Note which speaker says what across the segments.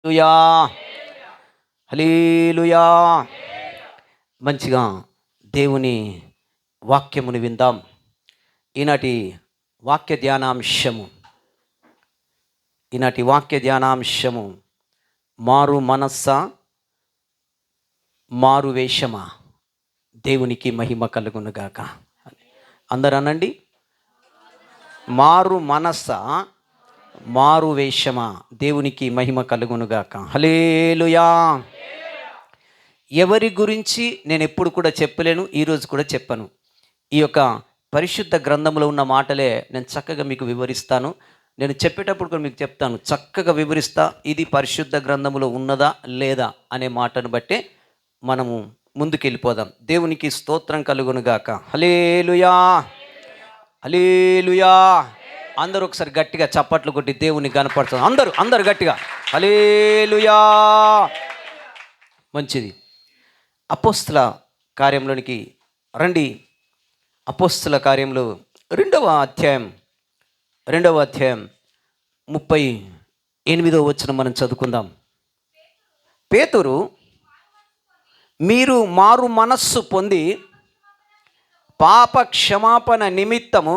Speaker 1: హల్లెలూయా, హల్లెలూయా. మంచిగా దేవుని వాక్యమును విందాం. ఈనాటి వాక్య ధ్యానాంశము మారు మనస్సా మారు వేషమా, దేవునికి మహిమ కలుగునుగాక. అందరూ అనండి, మారు మనస్సా మారు వేషమా, దేవునికి మహిమ కలుగునుగాక. హల్లెలూయా. ఎవరి గురించి నేను ఎప్పుడు కూడా చెప్పలేను, ఈరోజు కూడా చెప్పను. ఈ యొక్క పరిశుద్ధ గ్రంథంలో ఉన్న మాటలే నేను చక్కగా మీకు వివరిస్తాను. నేను చెప్పేటప్పుడు కూడా మీకు చెప్తాను, చక్కగా వివరిస్తా. ఇది పరిశుద్ధ గ్రంథంలో ఉన్నదా లేదా అనే మాటను బట్టే మనము ముందుకెళ్ళిపోదాం. దేవునికి స్తోత్రం కలుగునుగాక. హల్లెలూయా, హల్లెలూయా. అందరూ ఒకసారి గట్టిగా చప్పట్లు కొట్టి దేవుని కనపడుతుంది. అందరూ గట్టిగా హల్లెలూయా. మంచిది. అపోస్తల కార్యంలోనికి రండి. అపోస్తల కార్యంలో రెండవ అధ్యాయం 38వ వచనం మనం చదువుకుందాం. పేతురు, మీరు మారు మనస్సు పొంది పాప క్షమాపణ నిమిత్తము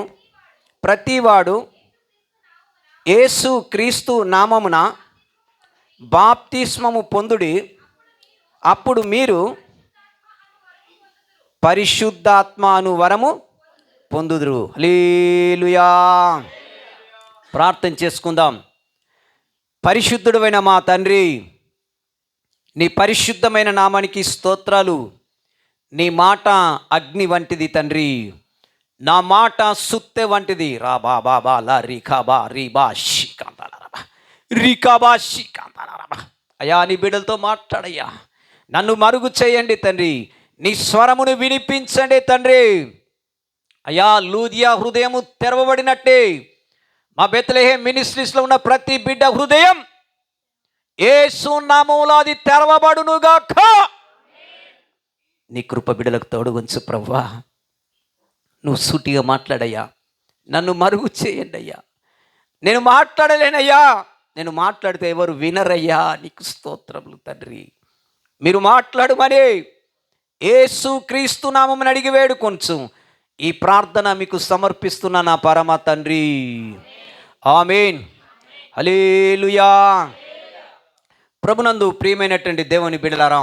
Speaker 1: ప్రతివాడు యేసు క్రీస్తు నామమున బాప్తిస్మము పొందుడి, అప్పుడు మీరు పరిశుద్ధాత్మను వరము పొందుదురు. హల్లెలూయా. ప్రార్థన చేసుకుందాం. పరిశుద్ధుడైన మా తండ్రి, నీ పరిశుద్ధమైన నామానికి స్తోత్రాలు. నీ మాట అగ్ని వంటిది తండ్రి, నా మాట సుత్తె వంటిది. రాబా బాబా లా రికాబా రీబా షికాంతాలరబా రికాబా షికాంతాలరబా. అయ్యా, నీ బిడ్డలతో మాట్లాడయ్యా, నన్ను మరుగు చేయండి తండ్రి, నీ స్వరమును వినిపించండి తండ్రి. అయ్యా, లూదియా హృదయము తెరవబడినట్టే మా బెత్లెహేం మినిస్ట్రీస్లో ఉన్న ప్రతి బిడ్డ హృదయం యేసు నామములో అది తెరవబడునుగాక. నీ కృప బిడ్డలకు తోడుగుంచు ప్రభువా. నువ్వు సూటిగా మాట్లాడయ్యా, నన్ను మరుగు చేయండి అయ్యా. నేను మాట్లాడలేనయ్యా, నేను మాట్లాడితే ఎవరు వినరయ్యా. నీకు స్తోత్రములు తండ్రి. మీరు మాట్లాడుమని యేసు క్రీస్తు నామమున అడిగి వేడుకొంచు ఈ ప్రార్థన మీకు సమర్పిస్తున్నా నా పరమ తండ్రి. ఆమేన్. హల్లెలూయా. ప్రభునందు ప్రియమైనటువంటి దేవుని బిడ్డలారా,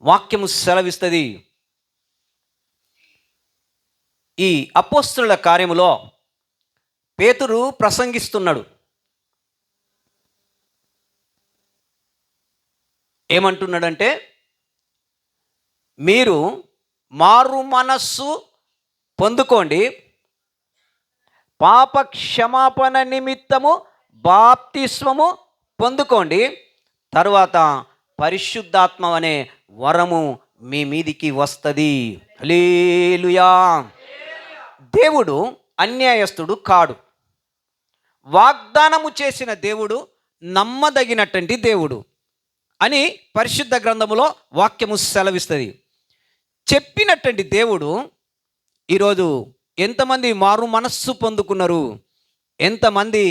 Speaker 1: వాక్యము సెలవిస్తుంది. ఈ అపోస్తలుల కార్యములో పేతురు ప్రసంగిస్తున్నాడు. ఏమంటున్నాడంటే, మీరు మారు మనస్సు పొందుకోండి, పాప క్షమాపణ నిమిత్తము బాప్తిస్మము పొందుకోండి, తరువాత పరిశుద్ధాత్మ అనే వరము మీ మీదికి వస్తుంది. హల్లెలూయా. దేవుడు అన్యాయస్తుడు కాడు. వాగ్దానము చేసిన దేవుడు నమ్మదగినటువంటి దేవుడు అని పరిశుద్ధ గ్రంథములో వాక్యము సెలవిస్తుంది. చెప్పినటువంటి దేవుడు ఈరోజు ఎంతమంది మారు మనస్సు పొందుకున్నారు, ఎంతమంది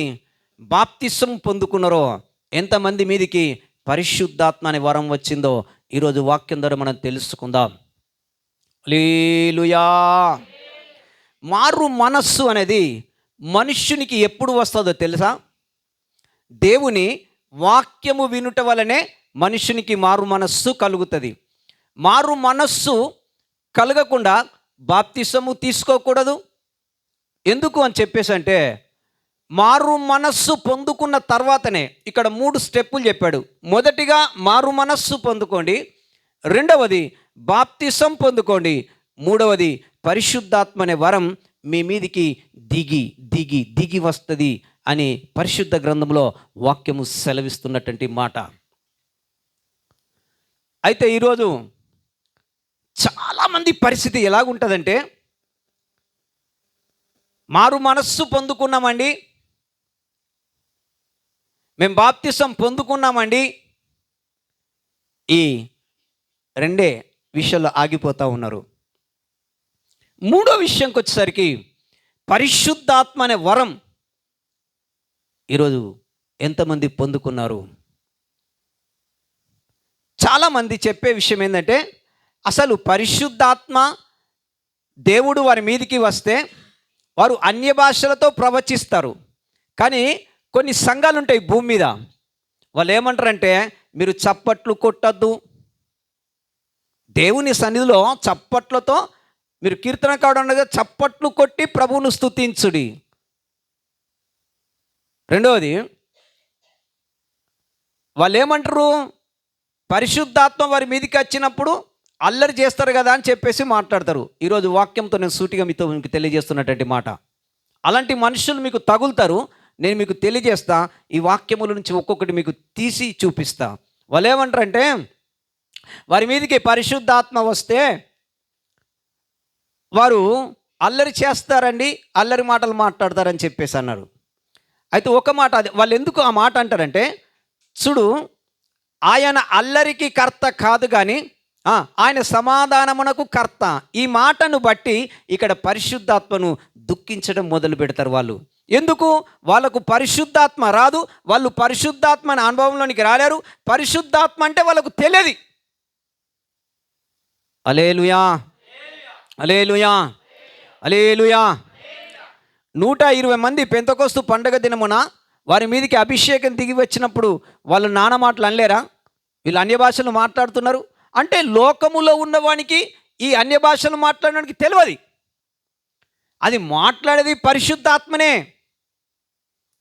Speaker 1: బాప్తిసం పొందుకున్నారో, ఎంతమంది మీదికి పరిశుద్ధాత్మ అనే వరం వచ్చిందో ఈరోజు వాక్యం ద్వారా మనం తెలుసుకుందాం. హల్లెలూయా. మారు మనస్సు అనేది మనుష్యునికి ఎప్పుడు వస్తుందో తెలుసా? దేవుని వాక్యము వినుట వలనే మనుషునికి మారు మనస్సు కలుగుతుంది. మారు మనస్సు కలగకుండా బాప్తిసము తీసుకోకూడదు. ఎందుకు అని చెప్పేసి అంటే, మారు మనస్సు పొందుకున్న తర్వాతనే ఇక్కడ 3 స్టెప్పులు చెప్పాడు. మొదటిగా మారు మనస్సు పొందుకోండి, రెండవది బాప్తిసం పొందుకోండి, మూడవది పరిశుద్ధాత్మ అనే వరం మీ మీదికి దిగి దిగి దిగి వస్తుంది అని పరిశుద్ధ గ్రంథంలో వాక్యము సెలవిస్తున్నటువంటి మాట. అయితే ఈరోజు చాలామంది పరిస్థితి ఎలాగుంటుందంటే, మారు మనస్సు పొందుకున్నామండి, మేము బాప్తిసం పొందుకున్నామండి, ఈ రెండే విషయాల్లో ఆగిపోతూ ఉన్నారు. మూడో విషయంకి వచ్చేసరికి పరిశుద్ధాత్మ అనే వరం ఈరోజు ఎంతమంది పొందుకున్నారు? చాలామంది చెప్పే విషయం ఏంటంటే, అసలు పరిశుద్ధాత్మ దేవుడు వారి మీదికి వస్తే వారు అన్య భాషలతో ప్రవచిస్తారు. కానీ కొన్ని సంఘాలు ఉంటాయి భూమి మీద, వాళ్ళు ఏమంటారంటే, మీరు చప్పట్లు కొట్టద్దు, దేవుని సన్నిధిలో చప్పట్లతో మీరు కీర్తనకారుడు ఉండగా చప్పట్లు కొట్టి ప్రభువును స్తుతించుడి. రెండవది, వాళ్ళు ఏమంటారు, పరిశుద్ధాత్మ వారి మీదకి వచ్చినప్పుడు అల్లరి చేస్తారు కదా అని చెప్పేసి మాట్లాడతారు. ఈరోజు వాక్యంతో నేను సూటిగా మీకు తెలియజేస్తున్నటువంటి మాట, అలాంటి మనుషులు మీకు తగులుతారు. నేను మీకు తెలియజేస్తా, ఈ వాక్యముల నుంచి ఒక్కొక్కటి మీకు తీసి చూపిస్తా. వాళ్ళు ఏమంటారంటే, వారి మీదకి పరిశుద్ధాత్మ వస్తే వారు అల్లరి చేస్తారండి, అల్లరి మాటలు మాట్లాడతారని చెప్పేసి అన్నారు. అయితే ఒక మాట, అది వాళ్ళు ఎందుకు ఆ మాట అంటారంటే, చూడు, ఆయన అల్లరికి కర్త కాదు కానీ ఆయన సమాధానమునకు కర్త. ఈ మాటను బట్టి ఇక్కడ పరిశుద్ధాత్మను దుఃఖించడం మొదలు పెడతారు వాళ్ళు. ఎందుకు? వాళ్ళకు పరిశుద్ధాత్మ రాదు, వాళ్ళు పరిశుద్ధాత్మ అనే అనుభవంలోనికి రాలేరు. పరిశుద్ధాత్మ అంటే వాళ్ళకు తెలియదు. హల్లెలూయా, హల్లెలూయా, హల్లెలూయా. 120 మంది పెంతెకోస్తు పండగ దినమున వారి మీదకి అభిషేకం దిగి వచ్చినప్పుడు వాళ్ళు నానా మాటలు అనలేరా? వీళ్ళు అన్య భాషలు మాట్లాడుతున్నారు అంటే లోకములో ఉన్నవానికి ఈ అన్య భాషలు మాట్లాడడానికి తెలియదు. అది మాట్లాడేది పరిశుద్ధాత్మనే.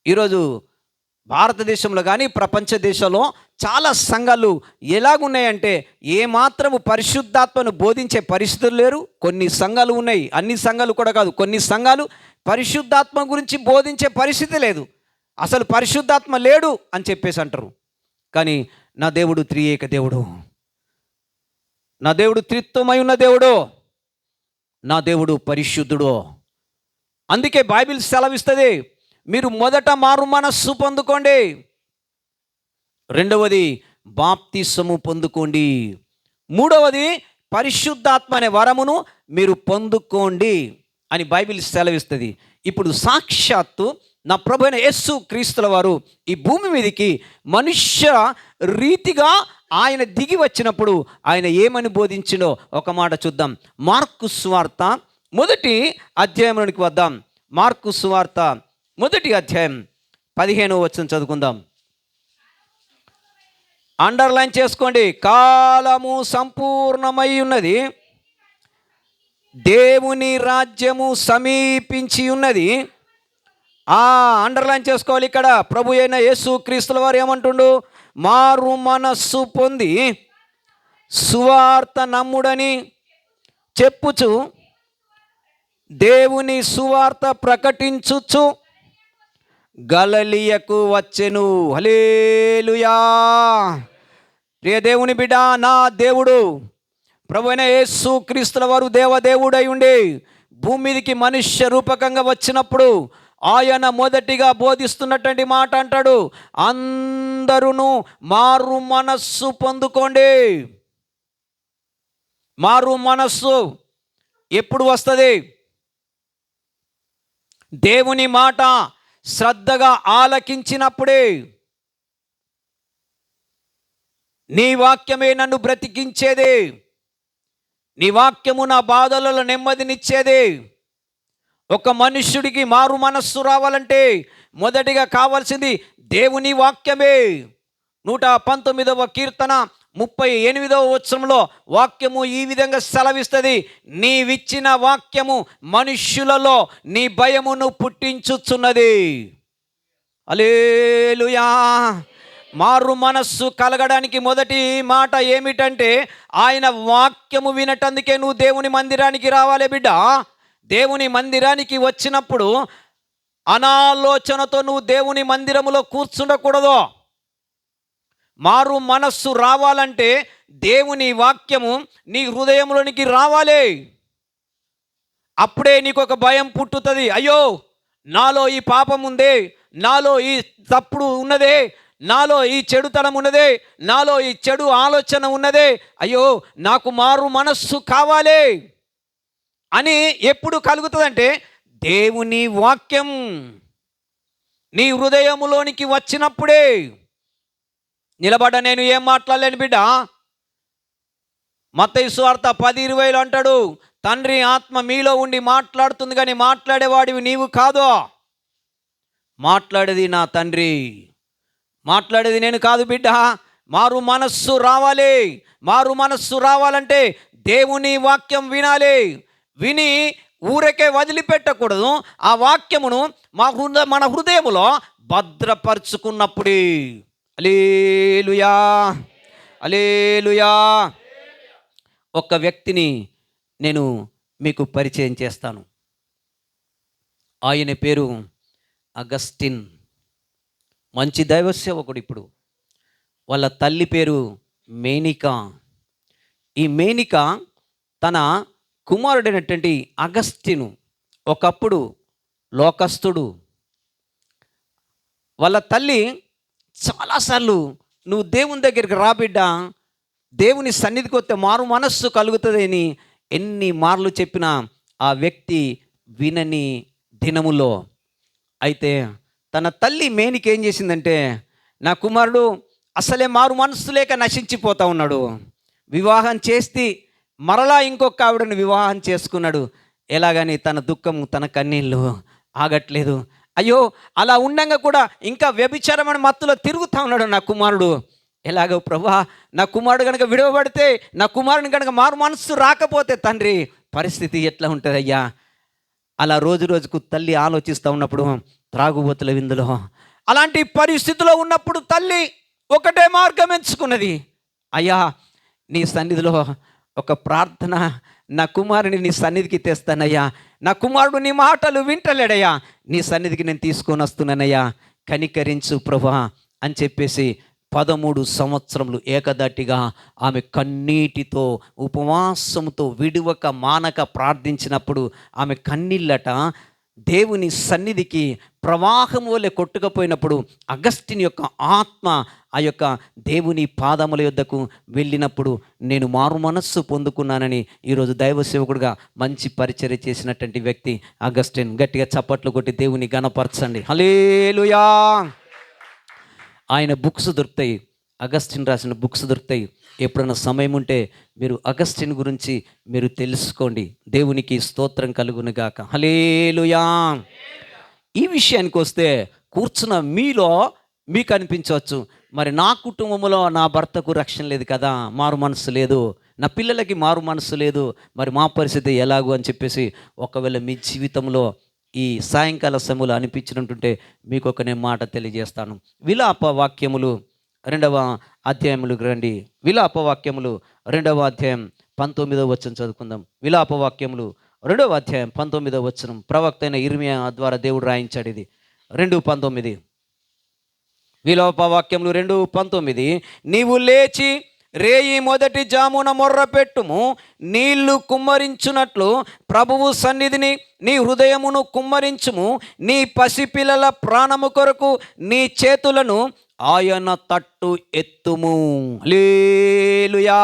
Speaker 1: ఈరోజు భారతదేశంలో కానీ ప్రపంచ దేశంలో చాలా సంఘాలు ఎలాగున్నాయంటే, ఏమాత్రము పరిశుద్ధాత్మను బోధించే పరిస్థితులు లేరు. కొన్ని సంఘాలు ఉన్నాయి, అన్ని సంఘాలు కూడా కాదు, కొన్ని సంఘాలు పరిశుద్ధాత్మ గురించి బోధించే పరిస్థితి లేదు. అసలు పరిశుద్ధాత్మ లేడు అని చెప్పేసి అంటారు. కానీ నా దేవుడు త్రియేక దేవుడు, నా దేవుడు త్రిత్వమై ఉన్న దేవుడు, నా దేవుడు పరిశుద్ధుడు. అందుకే బైబిల్ సెలవిస్తుంది, మీరు మొదట మారు మనస్సు పొందుకోండి, రెండవది బాప్తిస్మము పొందుకోండి, మూడవది పరిశుద్ధాత్మ అనే వరమును మీరు పొందుకోండి అని బైబిల్ సెలవిస్తుంది. ఇప్పుడు సాక్షాత్తు నా ప్రభువైన యేసు క్రీస్తుల వారు ఈ భూమి మీదకి మనుష్య రీతిగా ఆయన దిగి వచ్చినప్పుడు ఆయన ఏమని బోధించినో ఒక మాట చూద్దాం. మార్కు సువార్త 1వ అధ్యాయంలోనికి వద్దాం. మార్కు సువార్త 1వ అధ్యాయం 15వ వచనం చదువుకుందాం. అండర్లైన్ చేసుకోండి. కాలము సంపూర్ణమై ఉన్నది, దేవుని రాజ్యము సమీపించి ఉన్నది. అండర్లైన్ చేసుకోవాలి. ఇక్కడ ప్రభు అయిన యేసు క్రీస్తుల వారు ఏమంటుండు? మారు మనస్సు పొంది సువార్త నమ్ముడని చెప్పుచు దేవుని సువార్త ప్రకటించుచు గలిలయకు వచ్చెను. హల్లెలూయా. ప్రియ దేవుని బిడ్డ, నా దేవుడు ప్రభు అయిన యేసు క్రీస్తుల వారు దేవదేవుడై ఉండి భూమి మీదకి మనుష్య రూపకంగా వచ్చినప్పుడు ఆయన మొదటిగా బోధిస్తున్నటువంటి మాట అంటాడు, అందరూ మారు మనస్సు పొందుకోండి. మారు మనస్సు ఎప్పుడు వస్తుంది? దేవుని మాట శ్రద్ధగా ఆలకించినప్పుడే. నీ వాక్యమే నన్ను బ్రతికించేది, నీ వాక్యము నా బాధలలో నెమ్మదినిచ్చేది. ఒక మనుష్యుడికి మారు మనస్సు రావాలంటే మొదటిగా కావాల్సింది దేవుని వాక్యమే. 119వ కీర్తన 38వ వచనంలో వాక్యము ఈ విధంగా సెలవిస్తుంది, నీవిచ్చిన వాక్యము మనుష్యులలో నీ భయమును పుట్టించుచున్నది. హల్లెలూయా. మారు మనస్సు కలగడానికి మొదటి మాట ఏమిటంటే, ఆయన వాక్యము వినటందుకే నువ్వు దేవుని మందిరానికి రావాలి బిడ్డ. దేవుని మందిరానికి వచ్చినప్పుడు అనాలోచనతో నువ్వు దేవుని మందిరములో కూర్చుండకూడదు. మారు మనస్సు రావాలంటే దేవుని వాక్యము నీ హృదయంలోనికి రావాలి. అప్పుడే నీకు ఒక భయం పుట్టుతుంది. అయ్యో, నాలో ఈ పాపం ఉందే, నాలో ఈ తప్పుడు ఉన్నదే, నాలో ఈ చెడుతనం ఉన్నదే, నాలో ఈ చెడు ఆలోచన ఉన్నదే, అయ్యో నాకు మారు మనస్సు కావాలి అని ఎప్పుడు కలుగుతుందంటే దేవుని వాక్యం నీ హృదయములోనికి వచ్చినప్పుడే. నిలబడ్డ నేను ఏం మాట్లాడలేను బిడ్డ, మత్తయి సువార్త 10:20 అంటాడు, తండ్రి ఆత్మ మీలో ఉండి మాట్లాడుతుంది కానీ మాట్లాడేవాడివి నీవు కాదు, మాట్లాడేది నా తండ్రి, మాట్లాడేది నేను కాదు బిడ్డ. మారు మనస్సు రావాలి. మారు మనస్సు రావాలంటే దేవుని వాక్యం వినాలి. విని ఊరకే వదిలిపెట్టకూడదు. ఆ వాక్యమును మన హృదయములో భద్రపరుచుకున్నప్పుడే. హల్లెలూయా, హల్లెలూయా. ఒక వ్యక్తిని నేను మీకు పరిచయం చేస్తాను. ఆయన పేరు అగస్టిన్. మంచి దైవ సేవకుడు. ఇప్పుడు వాళ్ళ తల్లి పేరు మేనికా. ఈ మేనికా తన కుమారుడైనటువంటి అగస్టిను ఒకప్పుడు లోకస్తుడు. వాళ్ళ తల్లి చాలాసార్లు నువ్వు దేవుని దగ్గరికి రా బిడ్డ, దేవుని సన్నిధికి వస్తే మారు మనస్సు కలుగుతుంది అని ఎన్ని మార్లు చెప్పినా ఆ వ్యక్తి వినని దినములో అయితే తన తల్లి మేనికి ఏం చేసిందంటే, నా కుమారుడు అసలే మారు మనస్సు లేక నశించిపోతా ఉన్నాడు, వివాహం చేస్తే మరలా ఇంకొక ఆవిడను వివాహం చేసుకున్నాడు. ఎలాగని తన దుఃఖము తన కన్నీళ్ళు ఆగట్లేదు. అయ్యో అలా ఉండంగా కూడా ఇంకా వ్యభిచారమైన మత్తులో తిరుగుతూ ఉన్నాడు నా కుమారుడు. ఎలాగో ప్రభా, నా కుమారుడు కనుక విడవబడితే, నా కుమారుని కనుక మారు మనస్సు రాకపోతే తండ్రి పరిస్థితి ఎట్లా ఉంటుంది అయ్యా. అలా రోజు రోజుకు తల్లి ఆలోచిస్తూ ఉన్నప్పుడు త్రాగుబోతుల విందులో అలాంటి పరిస్థితిలో ఉన్నప్పుడు తల్లి ఒకటే మార్గం ఎంచుకున్నది. అయ్యా నీ సన్నిధిలో ఒక ప్రార్థన, నా కుమారుని నీ సన్నిధికి తెస్తానయ్యా, నా కుమారుడు నీ మాటలు వింటలేడయ్యా, నీ సన్నిధికి నేను తీసుకొని వస్తున్నానయ్యా, కనికరించు ప్రభా అని చెప్పేసి 13 సంవత్సరములు ఏకదాటిగా ఆమె కన్నీటితో ఉపవాసముతో విడువక మానక ప్రార్థించినప్పుడు ఆమె కన్నీళ్ళట దేవుని సన్నిధికి ప్రవాహం వలె కొట్టుకపోయినప్పుడు అగస్టిన్ యొక్క ఆత్మ ఆ యొక్క దేవుని పాదముల యొద్దకు వెళ్ళినప్పుడు నేను మారు మనస్సు పొందుకున్నానని ఈరోజు దైవ సేవకుడిగా మంచి పరిచర్య చేసినటువంటి వ్యక్తి అగస్టిన్. గట్టిగా చప్పట్లు కొట్టి దేవుని గణపరచండి. హల్లెలూయా. ఆయన బుక్స్ దొరుకుతాయి, అగస్టిన్ రాసిన బుక్స్ దొరుకుతాయి. ఎప్పుడైనా సమయం ఉంటే మీరు అగస్టిన్ గురించి మీరు తెలుసుకోండి. దేవునికి స్తోత్రం కలుగును గాక. హల్లెలూయా. ఈ విషయానికి వస్తే కూర్చున్న మీలో మీకు అనిపించవచ్చు, మరి నా కుటుంబంలో నా భర్తకు రక్షణ లేదు కదా, మారు మనసు లేదు, నా పిల్లలకి మారు మనసు లేదు, మరి మా పరిస్థితి ఎలాగూ అని చెప్పేసి ఒకవేళ మీ జీవితంలో ఈ సాయంకాల సమయంలో అనిపించినట్టుంటే మీకు ఒక నేను మాట తెలియజేస్తాను. విలాప వాక్యములు 2వ అధ్యాయములకు రండి. విలాప వాక్యములు 2వ అధ్యాయం 19వ వచనం చదువుకుందాం. విలాప వాక్యములు 2వ అధ్యాయం 19వ వచనం ప్రవక్త అయిన ఇర్మియా ద్వారా దేవుడు రాయించాడు. ఇది 2:19. విలాప వాక్యములు 2:19. నీవు లేచి రేయి మొదటి జామున మొర్ర పెట్టుము, నీళ్లు కుమ్మరించున్నట్లు ప్రభువు సన్నిధిని నీ హృదయమును కుమ్మరించుము, నీ పసిపిల్లల ప్రాణము కొరకు నీ చేతులను ఆయన తట్టు ఎత్తుము. హల్లెలూయా.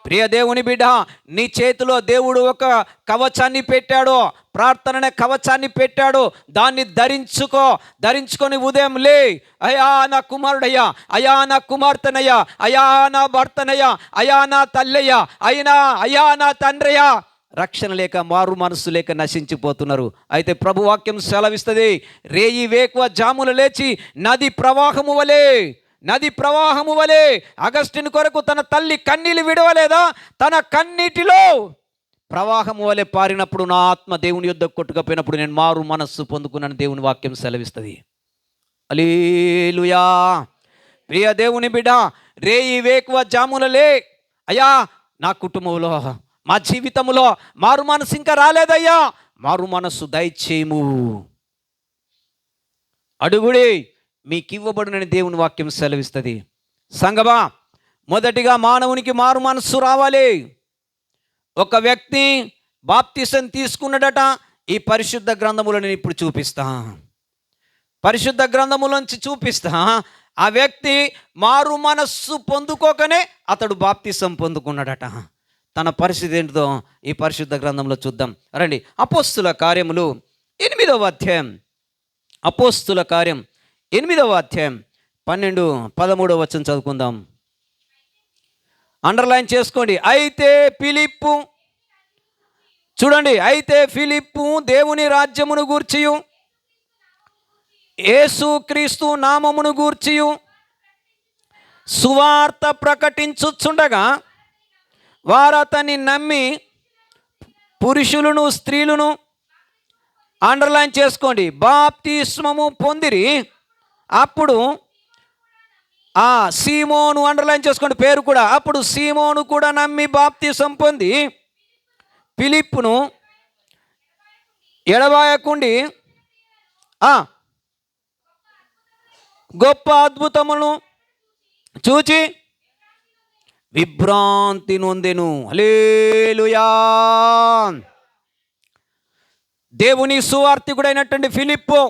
Speaker 1: ప్రియ దేవుని బిడ్డ, నీ చేతిలో దేవుడు ఒక కవచాన్ని పెట్టాడు, ప్రార్థన కవచాన్ని పెట్టాడు. దాన్ని ధరించుకొని ఉదయం లే, అయా నా కుమారుడయ్యా, అయా నా కుమార్తెనయ్యా, అయా నా భర్తనయ్యా, అయా నా తల్లయ్యా, అయా నా తండ్రయ్యా, రక్షణ లేక మారు మనస్సు లేక నశించిపోతున్నారు. అయితే ప్రభు వాక్యం సెలవిస్తుంది, రేయి వేకువ జాములు లేచి నది ప్రవాహము వలె అగస్టిన్ కొరకు తన తల్లి కన్నీళ్ళు విడవలేదా? తన కన్నీటిలో ప్రవాహము వలె పారినప్పుడు నా ఆత్మ దేవుని యొద్దకు కొట్టుకపోయినప్పుడు నేను మారు మనస్సు పొందుకున్నాను. దేవుని వాక్యం సెలవిస్తుంది. హల్లెలూయా. ప్రియ దేవుని బిడ్డ, రేయి వేకువ జాములలే, అయ్యా నా కుటుంబంలో మా జీవితంలో మారు మనసు ఇంకా రాలేదయ్యా, మారు మనస్సు దయచేయము, అడుగుడి మీకు ఇవ్వబడునని దేవుని వాక్యం సెలవిస్తుంది. సంగమా, మొదటిగా మానవునికి మారు మనస్సు రావాలి. ఒక వ్యక్తి బాప్తిసం తీసుకున్నాడట. ఈ పరిశుద్ధ గ్రంథములో నేను ఇప్పుడు చూపిస్తా, పరిశుద్ధ గ్రంథములోంచి చూపిస్తా. ఆ వ్యక్తి మారు మనస్సు పొందుకోకనే అతడు బాప్తిసం పొందుకున్నాడట. తన పరిస్థితి ఏంటిదో ఈ పరిశుద్ధ గ్రంథంలో చూద్దాం రండి. అపోస్తుల కార్యములు 8వ అధ్యాయం, అపోస్తుల కార్యం 8వ అధ్యాయం 12-13 వచనం చదువుకుందాం. అండర్లైన్ చేసుకోండి. అయితే ఫిలిప్పు, చూడండి, అయితే ఫిలిప్పు దేవుని రాజ్యమును గూర్చియు యేసుక్రీస్తు నామమును గూర్చియు సువార్త ప్రకటించుచుండగా వారు అతన్ని నమ్మి పురుషులను స్త్రీలను, అండర్లైన్ చేసుకోండి, బాప్తిస్మము పొందిరి. అప్పుడు సీమోను, అండర్లైన్ చేసుకోండి పేరు కూడా, అప్పుడు సీమోను కూడా నమ్మి బాప్తిసం పొంది ఫిలిప్పును ఎడబాయకుండి గొప్ప అద్భుతములను చూచి విభ్రాంతి నొందెను. హల్లెలూయా. దేవుని సువార్తికుడైనటువంటి ఫిలిప్పు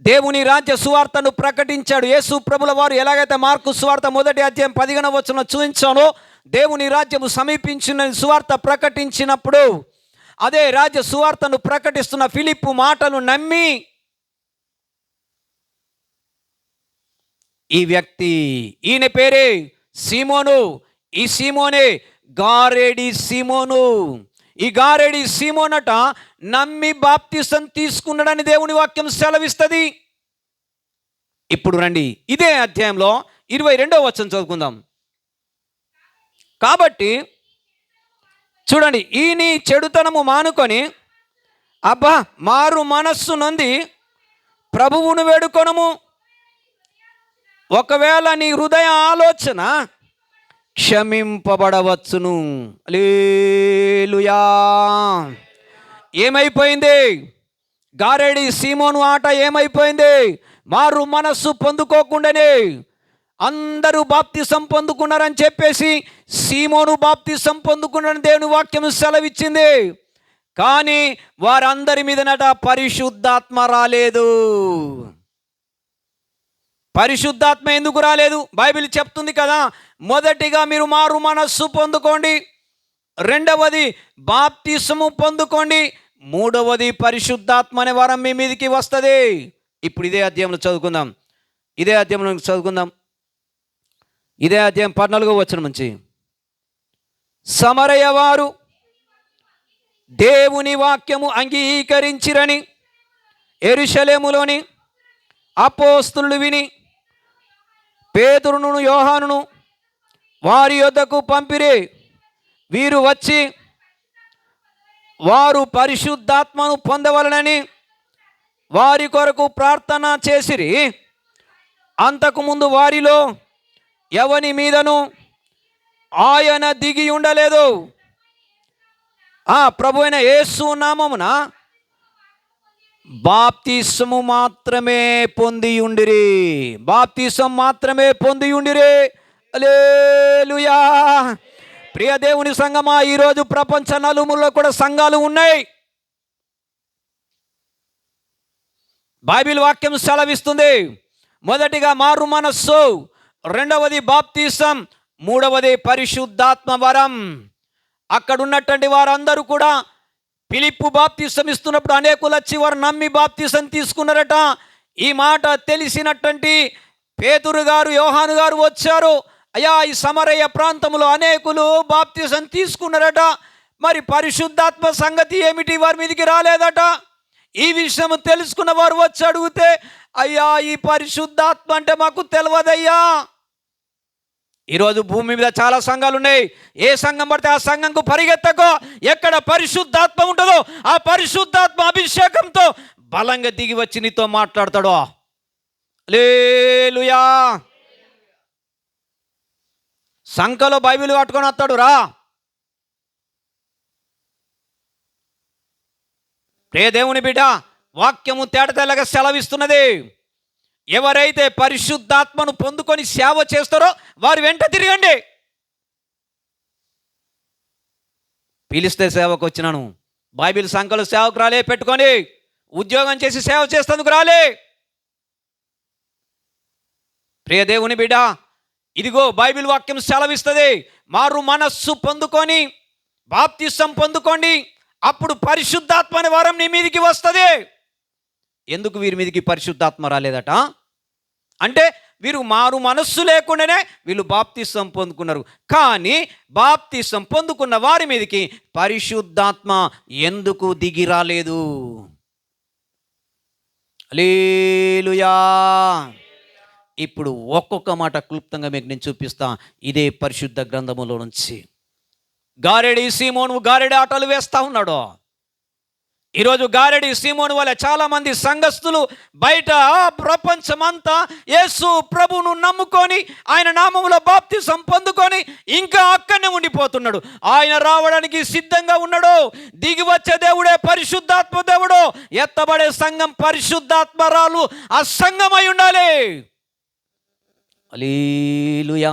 Speaker 1: దేవుని రాజ్య సువార్తను ప్రకటించాడు. యేసు ప్రభుల వారు ఎలాగైతే మార్కు సువార్త 1వ అధ్యాయం 15వ వచనంలో చూపించానో, దేవుని రాజ్యము సమీపించిన సువార్త ప్రకటించినప్పుడు అదే రాజ్య సువార్తను ప్రకటిస్తున్న ఫిలిప్పు మాటలు నమ్మి ఈ వ్యక్తి, ఈయన పేరే సీమోను, ఈ సీమోనే గారేడి సీమోను. ఈ గారేడి సీమోనట నమ్మి బాప్తిసం తీసుకున్నాడని దేవుని వాక్యం సెలవిస్తుంది. ఇప్పుడు రండి, ఇదే అధ్యాయంలో 22వ వచనం చదువుకుందాం. కాబట్టి చూడండి, ఈయన చెడుతనము మానుకొని మారు మనస్సు నొంది ప్రభువును వేడుకొనము. ఒకవేళ నీ హృదయ ఆలోచన క్షమింపబడవచ్చును. హల్లెలూయా. ఏమైపోయింది? గారేడి సీమోను ఆట ఏమైపోయింది? మారు మనస్సు పొందుకోకుండానే అందరూ బాప్తిసం పొందుకున్నారని చెప్పేసి సీమోను బాప్తిసం పొందుకున్నారని దేవుని వాక్యం సెలవిచ్చింది. కానీ వారందరి మీదనట పరిశుద్ధాత్మ రాలేదు. పరిశుద్ధాత్మ ఎందుకు రాలేదు? బైబిల్ చెప్తుంది కదా, మొదటిగా మీరు మారు మనస్సు పొందుకోండి, రెండవది బాప్తిసము పొందుకోండి, మూడవది పరిశుద్ధాత్మ అనే వరం మీ మీదకి వస్తుంది. ఇప్పుడు ఇదే అధ్యాయంలో చదువుకుందాం. ఇదే అధ్యాయం 14వ వచనం నుంచి, సమరయ వారు దేవుని వాక్యము అంగీకరించిరని యెరూషలేములోని అపోస్తలులు విని పేతురును యోహానును వారి యొద్దకు పంపిరి. వీరు వచ్చి వారు పరిశుద్ధాత్మను పొందవలనని వారి కొరకు ప్రార్థన చేసిరి. అంతకుముందు వారిలో ఎవని మీదను ఆయన దిగి ఉండలేదు. ప్రభు అయిన యేసు నామమున బాప్తిసము మాత్రమే పొంది ఉండిరి. బాప్తిసం మాత్రమే పొంది ఉండిరి. హల్లెలూయా. ప్రియ దేవుని సంగమా, ఈరోజు ప్రపంచ నలుమూలలో కూడా సంఘాలు ఉన్నాయి. బైబిల్ వాక్యం సెలవిస్తుంది, మొదటిగా మారు మనస్సు, రెండవది బాప్తిసం, మూడవది పరిశుద్ధాత్మ వరం. అక్కడ ఉన్నటువంటి వారందరూ కూడా ఫిలిప్పు బాప్తిసం ఇస్తున్నప్పుడు అనేకులు వచ్చి వారు నమ్మి బాప్తిసం తీసుకున్నారట. ఈ మాట తెలిసినటువంటి పేతురు గారు, యోహాను గారు వచ్చారు. అయ్యా, ఈ సమరయ ప్రాంతంలో అనేకులు బాప్తిసం తీసుకున్నారట, మరి పరిశుద్ధాత్మ సంగతి ఏమిటి? వారి మీదకి రాలేదట. ఈ విషయం తెలుసుకున్న వారు వచ్చి అడిగితే, అయ్యా ఈ పరిశుద్ధాత్మ అంటే మాకు తెలియదయ్యా. ఈరోజు భూమి మీద చాలా సంఘాలు ఉన్నాయి. ఏ సంఘం పడితే ఆ సంఘంకు పరిగెత్తకో. ఎక్కడ పరిశుద్ధాత్మ ఉంటుందో ఆ పరిశుద్ధాత్మ అభిషేకంతో బలంగా దిగి వచ్చి నీతో మాట్లాడతాడు. హల్లెలూయా. సంఖలో బైబిల్ పట్టుకొని వస్తాడు రా. ప్రియ దేవుని బిడ్డ, వాక్యము తేటతెల్లగా సెలవిస్తున్నది. ఎవరైతే పరిశుద్ధాత్మను పొందుకొని సేవ చేస్తారో వారి వెంట తిరగండి. పిలిస్తే సేవకు వచ్చినాను, బైబిల్ సంఖ్యలో సేవకు రాలే, పెట్టుకొని ఉద్యోగం చేసి సేవ చేస్తేందుకు రాలే. ప్రియ దేవుని బిడ్డ, ఇదిగో బైబిల్ వాక్యం సెలవిస్తుంది, మారు మనస్సు పొందుకొని బాప్తిసం పొందుకోండి, అప్పుడు పరిశుద్ధాత్మ అనే వరం నీ మీదికి వస్తుంది. ఎందుకు వీరి మీదకి పరిశుద్ధాత్మ రాలేదట అంటే వీరు మారు మనస్సు లేకుండానే వీళ్ళు బాప్తిసం పొందుకున్నారు. కానీ బాప్తిసం పొందుకున్న వారి మీదకి పరిశుద్ధాత్మ ఎందుకు దిగి రాలేదు? హల్లెలూయా. ఇప్పుడు ఒక్కొక్క మాట క్లుప్తంగా మీకు నేను చూపిస్తా, ఇదే పరిశుద్ధ గ్రంథములో నుంచి. గారెడి సీమోను గారెడి ఆటలు వేస్తూ ఉన్నాడు. ఈరోజు గారెడి సీమోను వల్ల చాలామంది సంఘస్థులు బయట ప్రపంచమంతా యేసు ప్రభువును నమ్ముకొని ఆయన నామములో బాప్తిసం పొందుకొని ఇంకా అక్కడనే ఉండిపోతున్నాడు. ఆయన రావడానికి సిద్ధంగా ఉన్నాడు. దిగి వచ్చే దేవుడే పరిశుద్ధాత్మ దేవుడు. ఎత్తబడే సంఘం పరిశుద్ధాత్మరాలు ఆ సంఘమై ఉండాలి. హల్లెలూయా.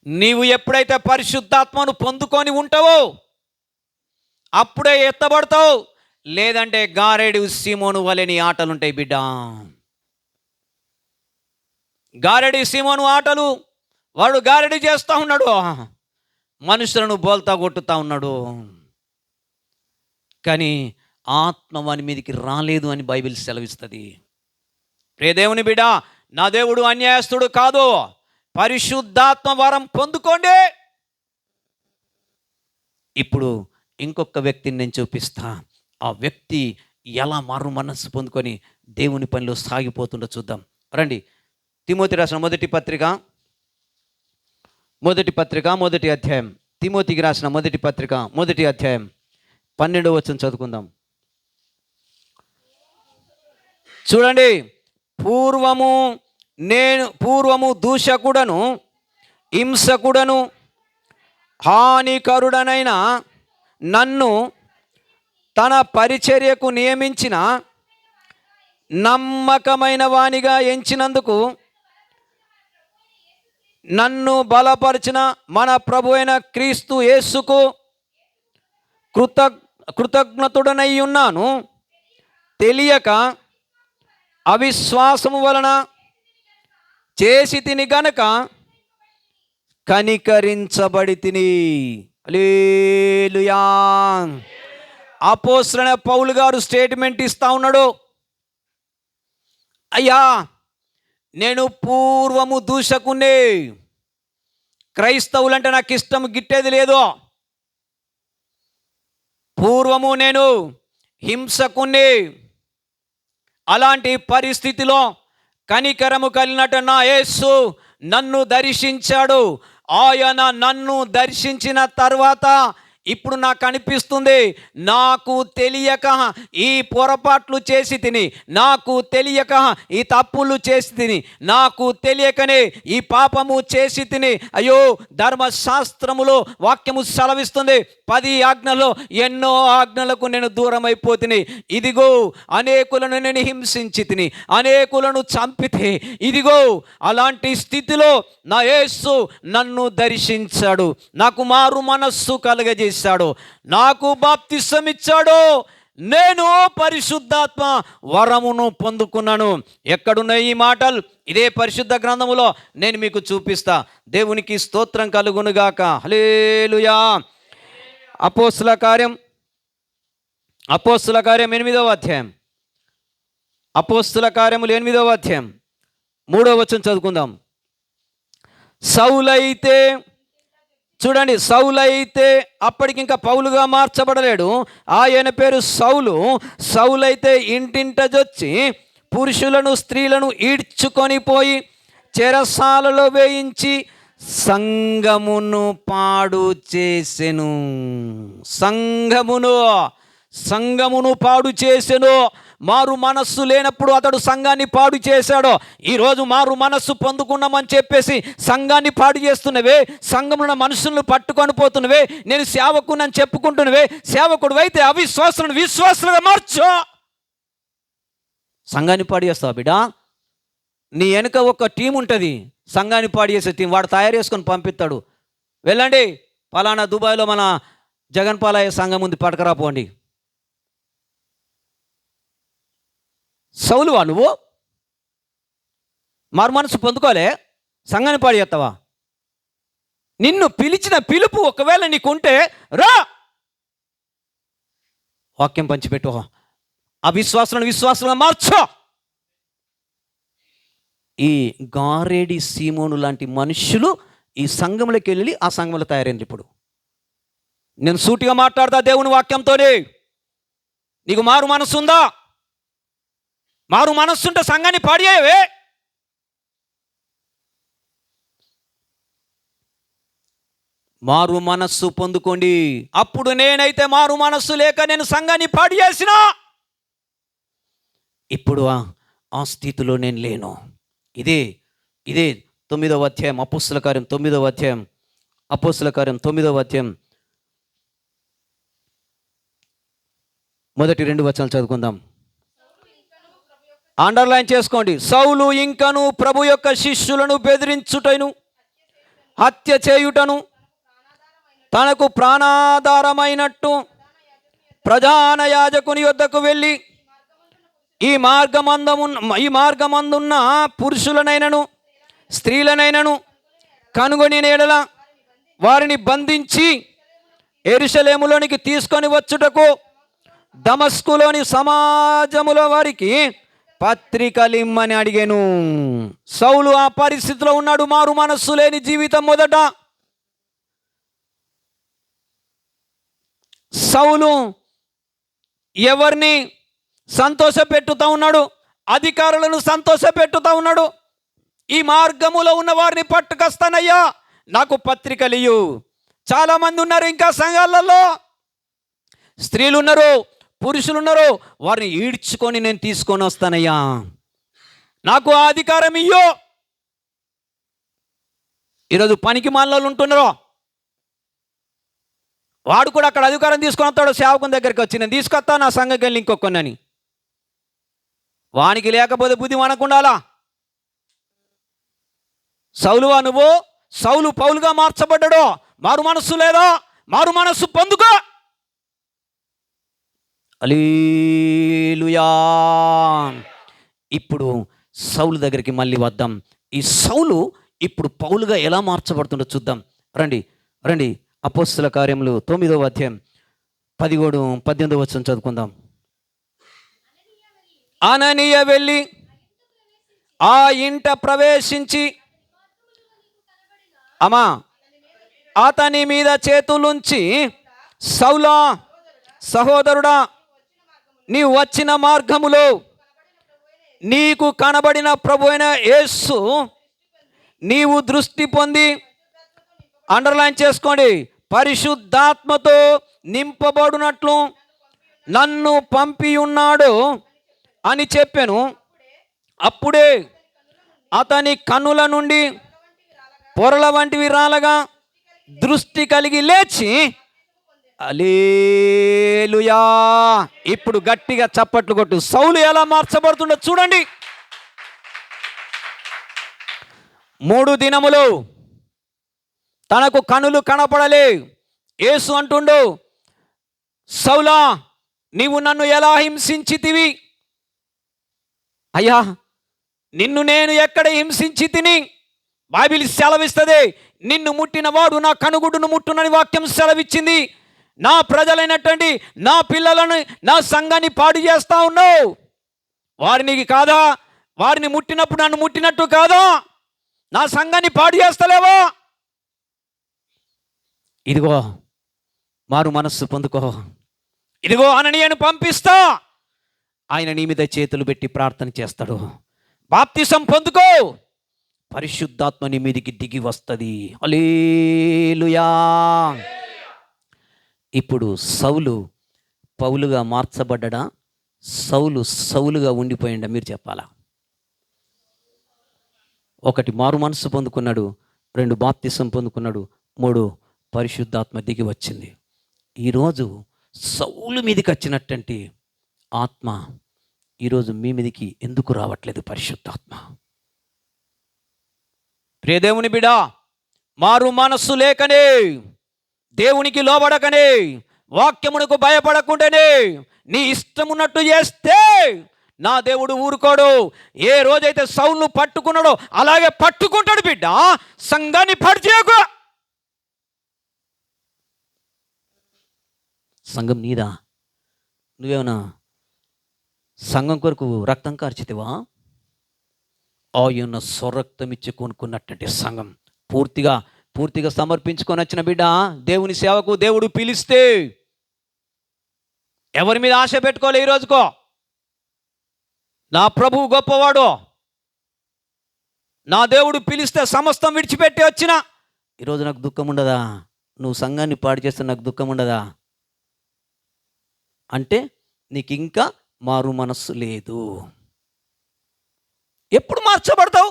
Speaker 1: నీవు ఎప్పుడైతే పరిశుద్ధాత్మను పొందుకొని ఉంటావో అప్పుడే ఎత్తబడతావు. లేదంటే గారెడి సీమోను వలె నీ ఆటలుంటాయి బిడ్డ. గారెడి సీమోను ఆటలు, వాడు గారెడి చేస్తూ ఉన్నాడు, మనుషులను బోల్తా కొట్టుతూ ఉన్నాడు. కానీ ఆత్మ వాని మీదకి రాలేదు అని బైబిల్ సెలవిస్తుంది. ప్రియ దేవుని బిడ్డ, నా దేవుడు అన్యాయస్తుడు కాదు. పరిశుద్ధాత్మ వరం పొందుకోండి. ఇప్పుడు ఇంకొక వ్యక్తిని నేను చూపిస్తా. ఆ వ్యక్తి ఎలా మారు మనస్సు పొందుకొని దేవుని పనిలో సాగిపోతుండో చూద్దాం. రండి, తిమోతి రాసిన మొదటి పత్రిక మొదటి అధ్యాయం. తిమోతికి రాసిన మొదటి పత్రిక మొదటి అధ్యాయం 12వ వచనం చదువుకుందాం. చూడండి, పూర్వము దూషకుడను హింసకుడను హానికరుడనైన నన్ను తన పరిచర్యకు నియమించిన నమ్మకమైన వానిగా ఎంచినందుకు నన్ను బలపరిచిన మన ప్రభు అయిన క్రీస్తు యేసుకు కృతజ్ఞతుడనై ఉన్నాను. తెలియక అవిశ్వాసము వలన చేసి తిని గనక కనికరించబడి తిని. హల్లెలూయా. అపోస్తలుడైన పౌలు గారు స్టేట్మెంట్ ఇస్తా ఉన్నాడు. అయ్యా, నేను పూర్వము దూషకుణ్ణి. క్రైస్తవులంటే నాకు ఇష్టం గిట్టేది లేదు. పూర్వము నేను హింసకుణ్ణి. అలాంటి పరిస్థితిలో కనికరము కలిగినట్టు నా యేసు నన్ను దర్శించాడు. ఆయన నన్ను దర్శించిన తర్వాత ఇప్పుడు నాకు అనిపిస్తుంది, నాకు తెలియక ఈ పొరపాట్లు చేసి తిని, నాకు తెలియక ఈ తప్పులు చేసి తిని, నాకు తెలియకనే ఈ పాపము చేసి తిని. అయ్యో, ధర్మశాస్త్రములో వాక్యము సెలవిస్తుంది, 10 ఆజ్ఞల్లో ఎన్నో ఆజ్ఞలకు నేను దూరం అయిపోతుని. ఇదిగో అనేకులను నేను హింసించి తిని, అనేకులను చంపితే. ఇదిగో అలాంటి స్థితిలో నా యేసు నన్ను దర్శించాడు, నాకు మారు మనస్సు కలుగజేశాడు, నాకు బాప్తిసం ఇచ్చాడు. నేను పరిశుద్ధాత్మ వరమును పొందుకున్నాను. ఎక్కడున్నాయి ఈ మాటలు? ఇదే పరిశుద్ధ గ్రంథములో నేను మీకు చూపిస్తా. దేవునికి స్తోత్రం కలుగునుగాక. హల్లెలూయా. అపోస్తల కార్యం 8వ అధ్యాయం. అపోస్తల కార్యములు 8వ అధ్యాయం 3వ వచనం చదువుకుందాం. సౌలైతే, చూడండి, సౌలైతే అప్పటికి ఇంకా పౌలుగా మార్చబడలేడు. ఆయన పేరు సౌలు. సౌలైతే ఇంటింటజొచ్చి పురుషులను స్త్రీలను ఈడ్చుకొని పోయి చెరసాలలో వేయించి సంఘమును పాడు చేసెను. సంఘమును పాడు చేసెను. మారు మనస్సు లేనప్పుడు అతడు సంఘాన్ని పాడు చేశాడు. ఈరోజు మారు మనస్సు పొందుకున్నామని చెప్పేసి సంఘాన్ని పాడు చేస్తున్నవే, సంఘంలో మనుషులను పట్టుకొని పోతున్నవే, నేను సేవకునని చెప్పుకుంటున్నవే. సేవకుడు అయితే అవిశ్వాసులను విశ్వాసులుగా మార్చో. సంఘాన్ని పాడు చేస్తావా బిడ్డ? నీ వెనుక ఒక టీం ఉంటుంది, సంఘాన్ని పాడు చేసే టీం. వాడు తయారు చేసుకొని పంపిస్తాడు. వెళ్ళండి, పలానా దుబాయ్లో మన జగన్ పాలయ్య సంఘం ఉంది, పట్టుకరాపోండి. సౌలువా నువ్వు? మారు మనసు పొందుకోలే, సంఘాన్ని పాడు చేస్తావా? నిన్ను పిలిచిన పిలుపు ఒకవేళ నీకుంటే రా, వాక్యం పంచిపెట్టు, అవిశ్వాసులను విశ్వాసులుగా మార్చో. ఈ గారేడి సీమోను లాంటి మనుషులు ఈ సంఘంలోకి వెళ్ళి ఆ సంఘంలో తయారైంది. ఇప్పుడు నేను సూటిగా మాట్లాడతా దేవుని వాక్యంతోనే. నీకు మారు మనస్సు ఉందా? మారు మనస్సుంటే సంఘాన్ని పాడియేవే. మారు మనస్సు పొందుకోండి. అప్పుడు నేనైతే మారు మనస్సు లేక నేను సంఘాన్ని పాడు చేసిన, ఇప్పుడు ఆ స్థితిలో నేను లేను. ఇదే 9వ అధ్యాయం అపోస్తల కార్యం 9వ అధ్యాయం అపోస్తల కార్యం 9వ అధ్యాయం మొదటి 2 వచనాలు చదువుకుందాం. అండర్లైన్ చేసుకోండి. సౌలు ఇంకను ప్రభు యొక్క శిష్యులను బెదిరించుటను, హత్య చేయుటను తనకు ప్రాణాధారమైనట్టు ప్రధాన యాజకుని యొద్దకు వెళ్ళి ఈ మార్గమందున్న పురుషులనైనను స్త్రీలనైనను కనుగొని ఎడల వారిని బంధించి యెరూషలేములోనికి తీసుకొని వచ్చుటకు దమస్కులోని సమాజములో వారికి పత్రికలిమ్మని అడిగాను. సౌలు ఆ పరిస్థితిలో ఉన్నాడు. మారు మనస్సు లేని జీవితం. మొదట సౌలు ఎవరిని సంతోషపెట్టుతూ ఉన్నాడు? అధికారులను సంతోషపెట్టుతూ ఉన్నాడు. ఈ మార్గములో ఉన్న వారిని పట్టుకొస్తానయ్యా, నాకు పత్రికలు ఇయ్యు. చాలామంది ఉన్నారు ఇంకా సంఘాలలో, స్త్రీలు ఉన్నారు, పురుషులు ఉన్నారు. వారిని ఈడ్చుకొని నేను తీసుకొని వస్తానయ్యా, నాకు ఆ అధికారం ఇయ్యో. ఈరోజు పనికి మాలలో ఉంటున్నారు. వాడు కూడా అక్కడ అధికారం తీసుకొని వస్తాడు. సేవకుని దగ్గరికి వచ్చి నేను తీసుకొస్తా నా సంఘకి వెళ్ళి ఇంకొకనని. వానికి లేకపోతే బుద్ధి మనకుండాలా? సౌలువా నువ్వు? సౌలు పౌలుగా మార్చబడ్డాడు. మారు మనస్సు లేదా? మారు మనస్సు పొందుకో. హల్లెలూయా. ఇప్పుడు సౌలు దగ్గరికి మళ్ళీ వద్దాం. ఈ సౌలు ఇప్పుడు పౌలుగా ఎలా మార్చబడుతుండో చూద్దాం. రండి రండి. అపోస్తల కార్యములు 9వ అధ్యాయం 17-18 వచనం చదువుకుందాం. అననీయ వెళ్ళి ఆ ఇంట ప్రవేశించి అతని మీద చేతులుంచి, సౌలా సహోదరుడా, నీవు వచ్చిన మార్గములో నీకు కనబడిన ప్రభువైన యేసు నీవు దృష్టి పొంది, అండర్లైన్ చేసుకోండి, పరిశుద్ధాత్మతో నింపబడినట్లు నన్ను పంపి ఉన్నాడు అని చెప్పాను. అప్పుడే అతని కన్నుల నుండి పొరల వంటివి రాలగా దృష్టి కలిగి లేచి, హల్లెలూయా. ఇప్పుడు గట్టిగా చప్పట్లు కొట్టు. సౌలు ఎలా మార్చబడుతుండో చూడండి. 3 దినములు తనకు కనులు కనపడలే. యేసు అంటుండు, సౌలా నీవు నన్ను ఎలా హింసించితివి? అయ్యా, నిన్ను నేను ఎక్కడ హింసించి తిని? బైబిల్ సెలవిస్తుంది, నిన్ను ముట్టిన వాడు నా కనుగుడును ముట్టునని వాక్యం సెలవిచ్చింది. నా ప్రజలైనటువంటి నా పిల్లలను, నా సంఘాన్ని పాడు చేస్తా ఉన్నావు. వారిని కాదా? వారిని ముట్టినప్పుడు నన్ను ముట్టినట్టు కాదా? నా సంఘాన్ని పాడు చేస్తలేవా? ఇదిగో మారు మనస్సు పొందుకో. ఇదిగో అననీయను పంపిస్తా, ఆయన నీ మీద చేతులు పెట్టి ప్రార్థన చేస్తాడు. బాప్తిసం పొందుకో, పరిశుద్ధాత్మ నీ మీదికి దిగి వస్తుంది. హల్లెలూయా. ఇప్పుడు సౌలు పౌలుగా మార్చబడ్డా? సౌలు సౌలుగా ఉండిపోయిండా? మీరు చెప్పాలా? 1 మారు మనస్సు పొందుకున్నాడు, 2 బాప్తిసం పొందుకున్నాడు, 3 పరిశుద్ధాత్మ దిగి వచ్చింది. ఈరోజు సౌలు మీదకి వచ్చినట్టంటే ఆత్మ ఈరోజు మీ మీదికి ఎందుకు రావట్లేదు? పరిశుద్ధాత్మ. ప్రియ దేవుని బిడ్డ, మారు మనస్సు లేకనే, దేవునికి లోబడకనే, వాక్యమునకు భయపడకుండానే నీ ఇష్టమున్నట్టు చేస్తే నా దేవుడు ఊరుకోడు. ఏ రోజైతే సౌలును పట్టుకున్నాడో అలాగే పట్టుకుంటాడు. బిడ్డ, సంఘాన్ని పాడు చేయకు. సంఘం నీదా? నువ్వేమన్నా సంఘం కొరకు రక్తం కార్చితివా? ఆయన స్వరక్తం ఇచ్చి కొనుక్కున్నటువంటి సంఘం. పూర్తిగా సమర్పించుకొని వచ్చిన బిడ్డ దేవుని సేవకు దేవుడు పిలిస్తే ఎవరి మీద ఆశ పెట్టుకోలే. ఈ రోజుకో నా ప్రభువు గొప్పవాడు, నా దేవుడు పిలిస్తే సమస్తం విడిచిపెట్టి వచ్చిన ఈరోజు నాకు దుఃఖం ఉండదా? నువ్వు సంఘాన్ని పాడు చేస్తే నాకు దుఃఖం ఉండదా అంటే నీకు ఇంకా మారు మనస్సు లేదు. ఎప్పుడు మార్చబడతావు?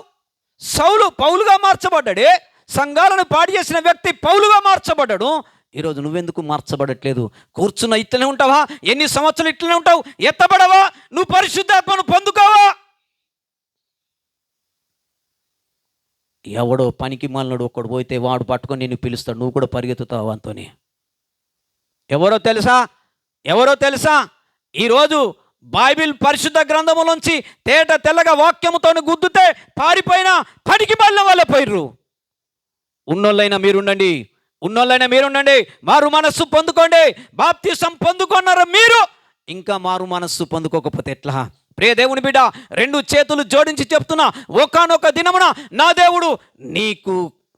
Speaker 1: సౌలు పౌలుగా మార్చబడ్డాడే, సంఘాలను పాడు చేసిన వ్యక్తి పౌలుగా మార్చబడ్డాడు. ఈరోజు నువ్వెందుకు మార్చబడట్లేదు? కూర్చున్న ఇట్లనే ఉంటావా? ఎన్ని సంవత్సరాలు ఇట్లనే ఉంటావు? ఎత్తబడవా? నువ్వు పరిశుద్ధాత్మను పొందుకోవా? ఎవడో పనికి మాలినోడు ఒక్కడు పోతే వాడు పట్టుకొని నిన్ను పిలుస్తాడు, నువ్వు కూడా పరిగెత్తుతావు అంతోని. ఎవరో తెలుసా? ఈరోజు బైబిల్ పరిశుద్ధ గ్రంథములోంచి తేట తెల్లగా వాక్యముతో గుద్దుతే పారిపోయిన పనికి మాలిన వాళ్ళే పోయిర్రు. ఉన్నోళ్ళైనా మీరుండండి, మారు మనస్సు పొందుకోండి. బాప్తిసం పొందుకున్నారు మీరు, ఇంకా మారు మనస్సు పొందుకోకపోతే ఎట్లా? ప్రియ దేవుని బిడ్డ, 2 చేతులు జోడించి చెప్తున్నా, ఒకానొక దినమున నా దేవుడు నీకు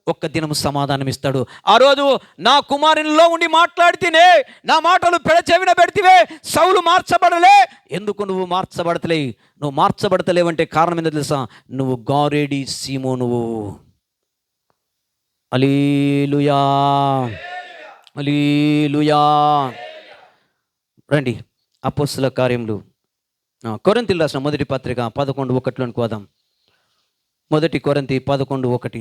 Speaker 1: ఒక్క దినము సమాధానం ఇస్తాడు. ఆ రోజు నా కుమారునిలో ఉండి మాట్లాడితేనే నా మాటలు పెడచెవిన పెడితివే. సౌలు మార్చబడలే. ఎందుకు నువ్వు మార్చబడతలేవంటే కారణం ఏంటో తెలుసా? నువ్వు గారేడి సీమోనువు. హల్లెలూయా, హల్లెలూయా. రండి అపోస్తలుల కార్యములు కొరింథీయులకు రాసిన మొదటి పత్రిక 11:1 పోదాం. 1 కొరింథీ 11:1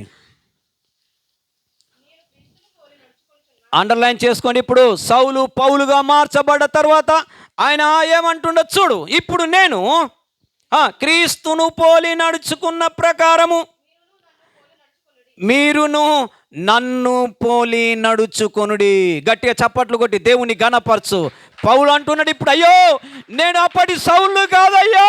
Speaker 1: అండర్లైన్ చేసుకోండి. ఇప్పుడు సౌలు పౌలుగా మార్చబడ్డ తర్వాత ఆయన ఏమంటుండో చూడు. ఇప్పుడు నేను క్రీస్తును పోలి నడుచుకున్న ప్రకారము మీరును నన్ను పోలి నడుచుకొనుడి. గట్టిగా చప్పట్లు కొట్టి దేవుని ఘనపరచు. పౌలు అంటున్నాడు ఇప్పుడు, అయ్యో నేను అప్పటి సౌలు కాదయ్యా,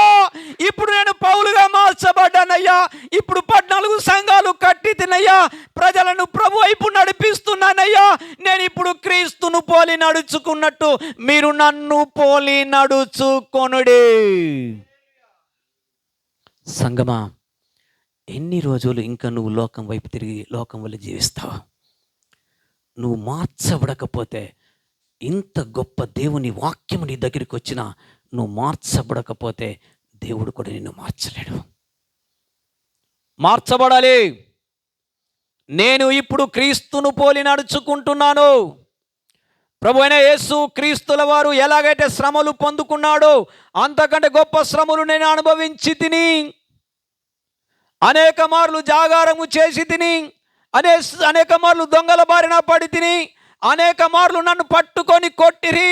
Speaker 1: ఇప్పుడు నేను పౌలుగా మార్చబడ్డానయ్యా. ఇప్పుడు 14 సంఘాలు కట్టి తినయ్యా, ప్రజలను ప్రభు వైపు నడిపిస్తున్నానయ్యా. నేను ఇప్పుడు క్రీస్తును పోలి నడుచుకున్నట్టు మీరు నన్ను పోలి నడుచుకొనుడి. సంగమా, ఎన్ని రోజులు ఇంకా నువ్వు లోకం వైపు తిరిగి లోకం వల్ల జీవిస్తావు? నువ్వు మార్చబడకపోతే, ఇంత గొప్ప దేవుని వాక్యము నీ దగ్గరికి వచ్చినా నువ్వు మార్చబడకపోతే దేవుడు కూడా నిన్ను మార్చలేడు. మార్చబడాలి. నేను ఇప్పుడు క్రీస్తును పోలి నడుచుకుంటున్నాను. ప్రభు అయిన యేసు క్రీస్తుల వారు ఎలాగైతే శ్రమలు పొందుకున్నాడో అంతకంటే గొప్ప శ్రమలు నేను అనుభవించి తిని, అనేక మార్లు జాగారము చేసి తిని, అనేక మార్లు దొంగల బారిన పడి తిని, అనేక మార్లు నన్ను పట్టుకొని కొట్టిరి.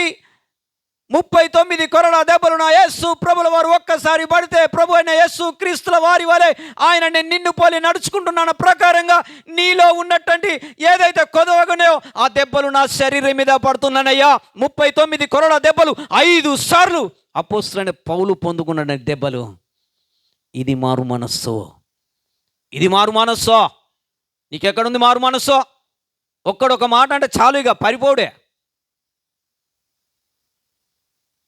Speaker 1: 39 కొరడా దెబ్బలు నా యేసు ప్రభుల వారు ఒక్కసారి పడితే, ప్రభు అయిన యేసు క్రీస్తుల వారి వలె ఆయన నేను నిన్ను పోలి నడుచుకుంటున్నాను ప్రకారంగా నీలో ఉన్నటువంటి ఏదైతే కొదవగానో ఆ దెబ్బలు నా శరీరం మీద పడుతున్నానయ్యా. 39 కొరడా దెబ్బలు 5 సార్లు అపోస్తలుడైన పౌలు పొందుకున్న దెబ్బలు. ఇది మారు మనస్సు. నీకెక్కడుంది మారు మనస్సు? ఒక్కడొక మాట అంటే చాలు, ఇక పరిపోడే.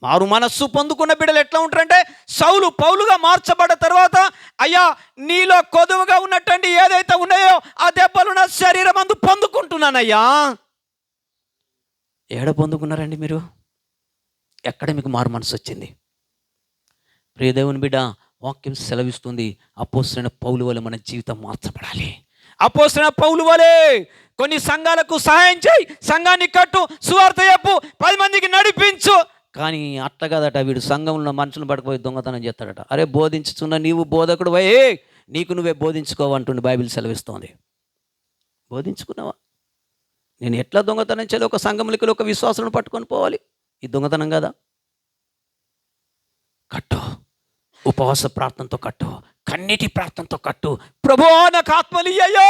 Speaker 1: మారు మనస్సు పొందుకున్న బిడ్డలు ఎట్లా ఉంటారంటే, సౌలు పౌలుగా మార్చబడ్డ తర్వాత, అయ్యా నీలో కొదువుగా ఉన్నటువంటి ఏదైతే ఉన్నాయో ఆ దెబ్బలు నా శరీరం అందు పొందుకుంటున్నానయ్యా. ఏడ పొందుకున్నారండి మీరు? ఎక్కడ మీకు మారు మనసు వచ్చింది? ప్రియ దేవుని బిడ్డ, వాక్యం సెలవిస్తుంది, అపోస్తలుడైన పౌలు వలె మన జీవితం మార్చబడాలి. అపోస్తలుడైన పౌలు వలె కొన్ని సంఘాలకు సహాయం చేయి, సంఘాన్ని కట్టు, సువార్త చెప్పు, 10 మందికి నడిపించు. కానీ అట్లా కాదట, వీడు సంఘంలో మనుషులను పట్టుకుపోయి దొంగతనం చేస్తాడట. అరే బోధించుతున్నా నీవు బోధకుడు పోయే, నీకు నువ్వే బోధించుకోవంటుండి బైబిల్ సెలవిస్తోంది. బోధించుకున్నావా? నేను ఎట్లా దొంగతనం చేయాలి? ఒక సంఘంలోకి ఒక విశ్వాసులను పట్టుకొని పోవాలి. ఈ దొంగతనం కదా? కట్టు, ఉపవాస ప్రార్థనతో కట్టు, కన్నీటి ప్రార్థనతో కట్టు. ప్రభువా నాకు ఆత్మలియ్యయ్యో,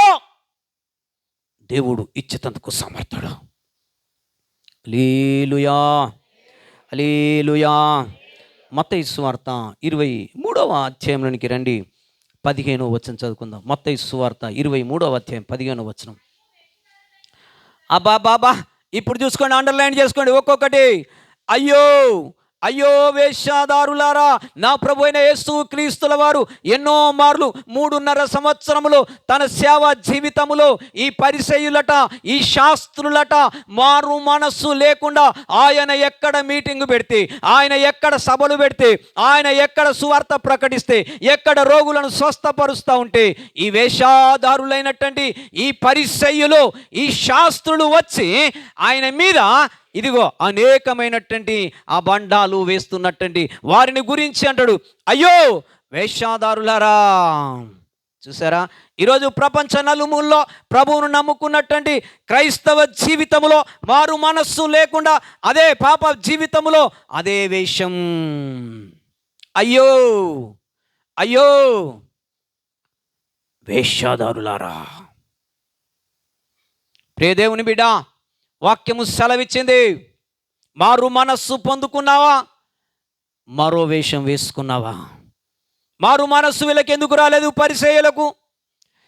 Speaker 1: దేవుడు ఇచ్చేటందుకు సమర్థుడు. హల్లెలూయా, హల్లెలూయా. మత్తయి సువార్త 23వ అధ్యాయంలోనికి రండి, 15వ వచనం చదువుకుందాం. మత్తయి సువార్త 23వ అధ్యాయం 15వ వచనం. బాబా ఇప్పుడు చూసుకోండి, అండర్లైన్ చేసుకోండి ఒక్కొక్కటి. అయ్యో అయ్యో వేషధారులారా, నా ప్రభు అయిన యేసు క్రీస్తుల వారు ఎన్నో మార్లు 3.5 సంవత్సరములు తన సేవా జీవితములో ఈ పరిసయ్యులట, ఈ శాస్త్రులట మారు మనస్సు లేకుండా ఆయన ఎక్కడ మీటింగ్ పెడితే, ఆయన ఎక్కడ సభలు పెడితే, ఆయన ఎక్కడ సువార్త ప్రకటిస్తే, ఎక్కడ రోగులను స్వస్థపరుస్తూ ఉంటే ఈ వేషధారులైనటువంటి ఈ పరిసయ్యులు, ఈ శాస్త్రులు వచ్చి ఆయన మీద ఇదిగో అనేకమైనటువంటి అబండాలు వేస్తున్నటువంటి వారిని గురించి అంటాడు, అయ్యో వేషధారులారా. చూసారా, ఈరోజు ప్రపంచ నలుమూలలో ప్రభువును నమ్ముకున్నటువంటి క్రైస్తవ జీవితంలో మారు మనస్సు లేకుండా అదే పాప జీవితంలో అదే వేషం. అయ్యో అయ్యో వేషధారులారా. ప్రియ దేవుని బిడ్డ, వాక్యము సెలవిచ్చింది, మారు మనస్సు పొందుకున్నావా, మరో వేషం వేసుకున్నావా? మారు మనస్సు వీళ్ళకి ఎందుకు రాలేదు? పరిసయ్యులకు,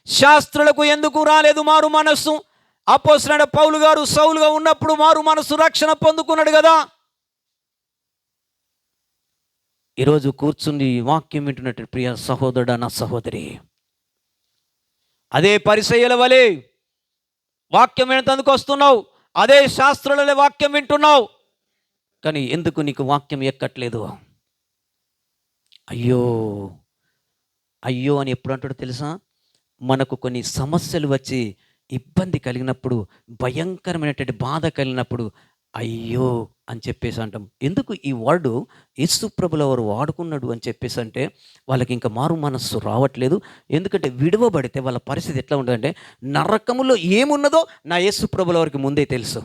Speaker 1: శాస్త్రులకు ఎందుకు రాలేదు మారు మనస్సు? అపోస్తలుడైన పౌలు గారు సౌలుగా ఉన్నప్పుడు మారు మనస్సు రక్షణ పొందుకున్నాడు కదా. ఈరోజు కూర్చుని వాక్యం వింటున్నట్టు ప్రియ సహోదరుడా, నా సహోదరి, అదే పరిసయ్యుల వలె వాక్యం వినేందుకు వస్తున్నావు, అదే శాస్త్రుల వాక్యం వింటున్నావు, కానీ ఎందుకు నీకు వాక్యం ఎక్కట్లేదు? అయ్యో అయ్యో అని ఎప్పుడు అంటాడో తెలుసా? మనకు కొన్ని సమస్యలు వచ్చి ఇబ్బంది కలిగినప్పుడు, భయంకరమైనటువంటి బాధ కలిగినప్పుడు అయ్యో అని చెప్పేసి అంటాం. ఎందుకు ఈ వర్డ్ యేసు ప్రభుల వారు వాడుకున్నాడు అని చెప్పేసి అంటే వాళ్ళకి ఇంకా మారు మనస్సు రావట్లేదు. ఎందుకంటే విడవబడితే వాళ్ళ పరిస్థితి ఎట్లా ఉంటుందంటే, నరకములో ఏమున్నదో నా యేసు ప్రభుల వారికి ముందే తెలుసు.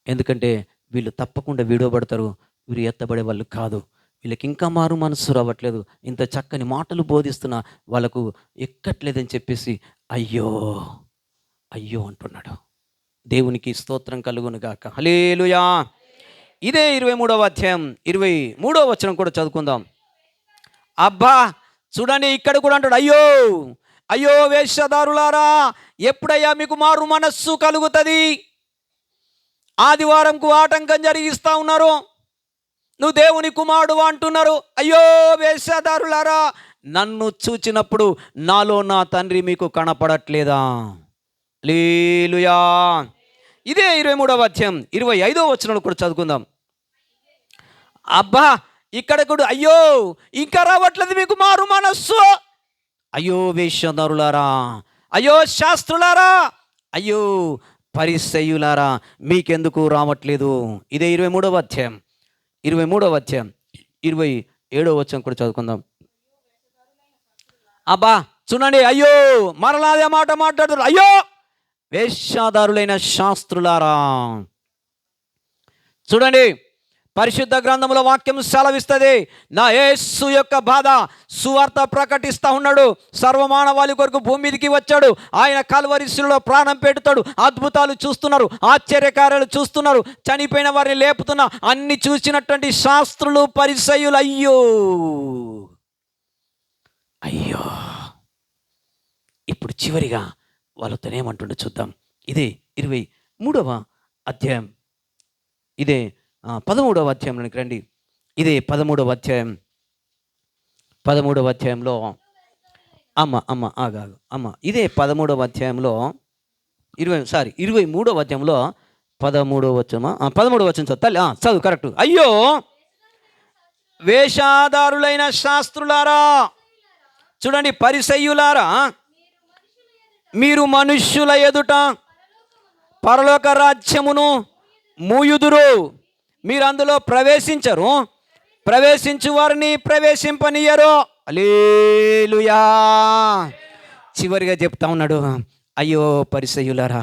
Speaker 1: ఎందుకంటే వీళ్ళు తప్పకుండా విడవబడతారు, వీరు ఎత్తబడే వాళ్ళు కాదు. వీళ్ళకి ఇంకా మారు మనస్సు రావట్లేదు, ఇంత చక్కని మాటలు బోధిస్తున్నా వాళ్ళకు ఎక్కట్లేదని చెప్పేసి అయ్యో అయ్యో అంటున్నాడు. దేవునికి స్తోత్రం కలుగును గాక. హల్లెలూయా. ఇదే 23వ అధ్యాయం 23వ వచనం కూడా చదువుకుందాం. అబ్బా చూడండి, ఇక్కడ కూడా అంటాడు, అయ్యో అయ్యో వేషధారులారా, ఎప్పుడయ్యా మీకు మారు మనస్సు కలుగుతుంది? ఆదివారంకు ఆటంకం జరిగిస్తూ ఉన్నారు, నువ్వు దేవుని కుమారుడు అంటున్నారు. అయ్యో వేషధారులారా, నన్ను చూచినప్పుడు నాలో నా తండ్రి మీకు కనపడట్లేదా? హల్లెలూయా. ఇదే 23వ అధ్యాయం 25వ వచనం కూడా చదువుకుందాం. అబ్బా ఇక్కడ కూడా అయ్యో ఇంకా రావట్లేదు మీకు మారు మనస్సు. అయ్యో వేషధారులారా, అయ్యో శాస్త్రులారా, అయ్యో పరిసయ్యులారా, మీకెందుకు రావట్లేదు? ఇదే 23వ అధ్యాయం 27వ వచనం కూడా చదువుకుందాం. అబ్బా చూడండి, అయ్యో మరలా అదే మాట మాట్లాడుతారు, అయ్యో వేషధారులైన శాస్త్రులారా. చూడండి, పరిశుద్ధ గ్రంథంలో వాక్యం సెలవిస్తుంది, నా యేసు యొక్క బాధ సువార్త ప్రకటిస్తూ ఉన్నాడు. సర్వమానవాళి కొరకు భూమి మీదకి వచ్చాడు. ఆయన కల్వరి శిలువలో ప్రాణం పెడతాడు. అద్భుతాలు చూస్తున్నారు, ఆశ్చర్యకార్యాలు చూస్తున్నారు, చనిపోయిన వారిని లేపుతున్నా అన్ని చూసినటువంటి శాస్త్రులు, పరిసయ్యులు అయ్యో అయ్యో. ఇప్పుడు చివరిగా వాళ్ళతో ఏమంటుండో చూద్దాం. ఇదే 23వ అధ్యాయం, ఇదే 13వ అధ్యాయంలోనికి రండి. ఇదే 13వ అధ్యాయం 13వ అధ్యాయంలో ఇదే 13వ అధ్యాయంలో 23వ అధ్యాయంలో 13వ వచనం చదువు కరెక్ట్. అయ్యో వేషధారులైన శాస్త్రులారా, చూడండి పరిసయ్యులారా, మీరు మనుష్యుల ఎదుట పరలోక రాజ్యమును మూయుదురు, మీరు అందులో ప్రవేశించరు, ప్రవేశించు వారిని ప్రవేశింపనీయరు. హల్లెలూయా. చివరిగా చెప్తా ఉన్నాడు, అయ్యో పరిసయ్యులారా,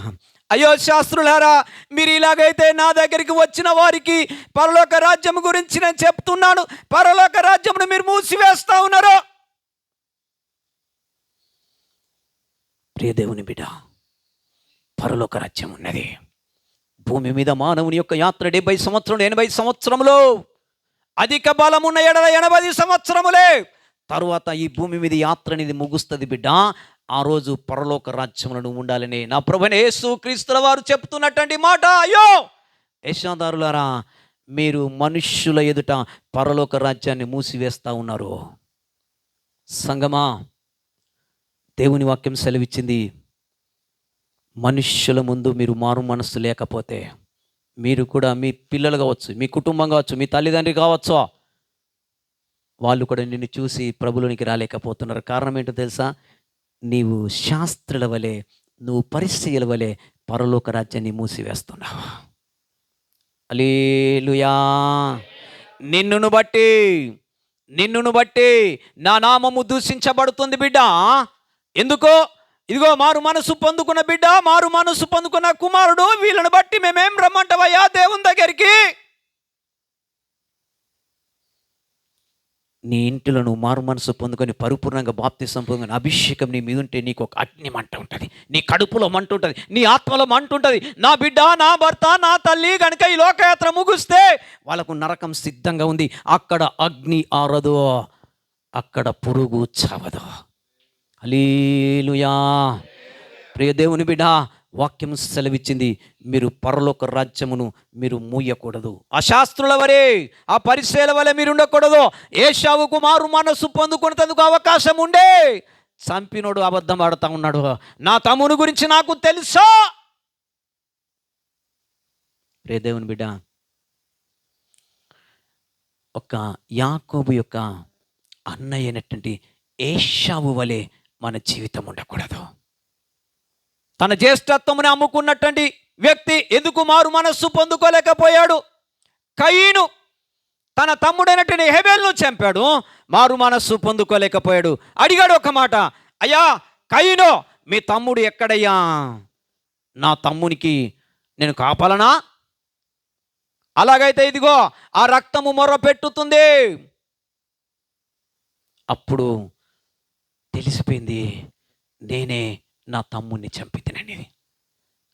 Speaker 1: అయ్యో శాస్త్రులారా, మీరు ఇలాగైతే నా దగ్గరికి వచ్చిన వారికి పరలోక రాజ్యం గురించి నేను చెప్తున్నాను, పరలోక రాజ్యమును మీరు మూసివేస్తా ఉన్నారు. ప్రియ దేవుని బిడ్డ, పరలోక రాజ్యం ఉన్నది. భూమి మీద మానవుని యొక్క యాత్ర 70 సంవత్సరం 80 సంవత్సరములు, అధిక బలమున్న 80 సంవత్సరములే. తరువాత ఈ భూమి మీద యాత్ర అనేది ముగుస్తుంది బిడ్డ. ఆ రోజు పరలోక రాజ్యములను ఉండాలని నా ప్రభువైన యేసు క్రీస్తుల వారు చెప్తున్నటువంటి మాట. అయ్యో వేషధారులారా, మీరు మనుష్యుల ఎదుట పరలోక రాజ్యాన్ని మూసివేస్తూ ఉన్నారు. సంగమా, దేవుని వాక్యం సెలవిచ్చింది, మనుష్యుల ముందు మీరు మారు మనస్సు లేకపోతే, మీరు కూడా మీ పిల్లలు కావచ్చు, మీ కుటుంబం కావచ్చు, మీ తల్లిదండ్రి కావచ్చు, వాళ్ళు కూడా నిన్ను చూసి ప్రభులోనికి రాలేకపోతున్నారు. కారణం ఏంటో తెలుసా? నీవు శాస్త్రుల వలె, నువ్వు పరిచయుల వలె పరలోక రాజ్యాన్ని మూసివేస్తున్నావు. హల్లెలూయా. నిన్నును బట్టి నా నామము దూషించబడుతుంది బిడ్డ. ఎందుకో? ఇదిగో మారు మనసు పొందుకున్న బిడ్డ, మారు మనసు పొందుకున్న కుమారుడు, వీళ్ళని బట్టి మేమేం రమ్మంటావయ్యా దేవుని దగ్గరికి? నీ ఇంటిలో నువ్వు మారు మనసు పొందుకొని పరిపూర్ణంగా బాప్తిసం పొందుకొని అభిషేకం నీ మీద ఉంటే నీకు ఒక అగ్ని మంట ఉంటుంది, నీ కడుపులో మంట ఉంటుంది, నీ ఆత్మలో మంట ఉంటుంది. నా బిడ్డ, నా భర్త, నా తల్లి కనుక ఈ లోకయాత్ర ముగిస్తే వాళ్ళకు నరకం సిద్ధంగా ఉంది. అక్కడ అగ్ని ఆరదు, అక్కడ పురుగు చావదు. హల్లెలూయా. ప్రియ దేవుని బిడ్డ, వాక్యం సెలవిచ్చింది, మీరు పరలోక రాజ్యమును మీరు మూయకూడదు. ఆ శాస్త్రుల వలె, ఆ పరిచయుల వలె మీరు ఉండకూడదు. ఏశావుకు మారు మనస్సు పొందుకునేందుకు అవకాశం ఉండే చంపినోడు అబద్ధం ఆడుతూ ఉన్నాడు. నా తమ్ముని గురించి నాకు తెలుసా? ప్రియ దేవుని బిడ్డ, ఒక యాకోబు యొక్క అన్నయ్య అయినటువంటి ఏశావు వలె మన జీవితం ఉండకూడదు. తన జ్యేష్ఠత్వముని అమ్ముకున్నటువంటి వ్యక్తి ఎందుకు మారు మనస్సు పొందుకోలేకపోయాడు? కయీను తన తమ్ముడైనటువంటి హేబెలును చంపాడు, మారు మనస్సు పొందుకోలేకపోయాడు. అడిగాడు ఒక మాట, అయ్యా కయీను, మీ తమ్ముడు ఎక్కడయ్యా? నా తమ్మునికి నేను కాపాలనా? అలాగైతే ఇదిగో ఆ రక్తము మొర్ర పెట్టుతుంది. అప్పుడు తెలిసిపోయింది, నేనే నా తమ్ముడిని చంపితేనని.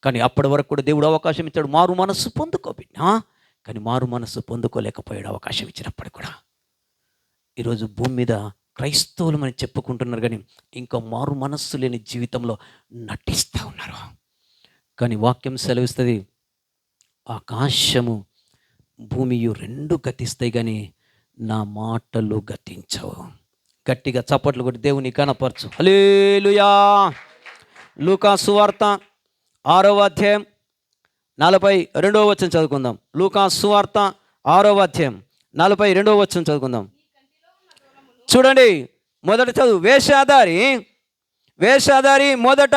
Speaker 1: కానీ అప్పటి వరకు కూడా దేవుడు అవకాశం ఇచ్చాడు, మారు మనస్సు పొందుకోబిన్నా. కానీ మారు మనస్సు పొందుకోలేకపోయాడు అవకాశం ఇచ్చినప్పుడు కూడా. ఈరోజు భూమి మీద క్రైస్తవులు అని చెప్పుకుంటున్నారు, కానీ ఇంకా మారు మనస్సు లేని జీవితంలో నటిస్తూ ఉన్నారు. కానీ వాక్యం సెలవిస్తుంది, ఆకాశము భూమియు రెండు గతిస్తాయి, కానీ నా మాటలు గతించవు. గట్టిగా చప్పట్లు కొట్టి దేవుని కనపరచు. హల్లెలూయా. లూకా సువార్త 6వ అధ్యాయం 42వ వచనం చదువుకుందాం. లూకా సువార్త 6వ అధ్యాయం 42వ వచనం చదువుకుందాం. చూడండి, మొదటి చదువు. వేషధారి మొదట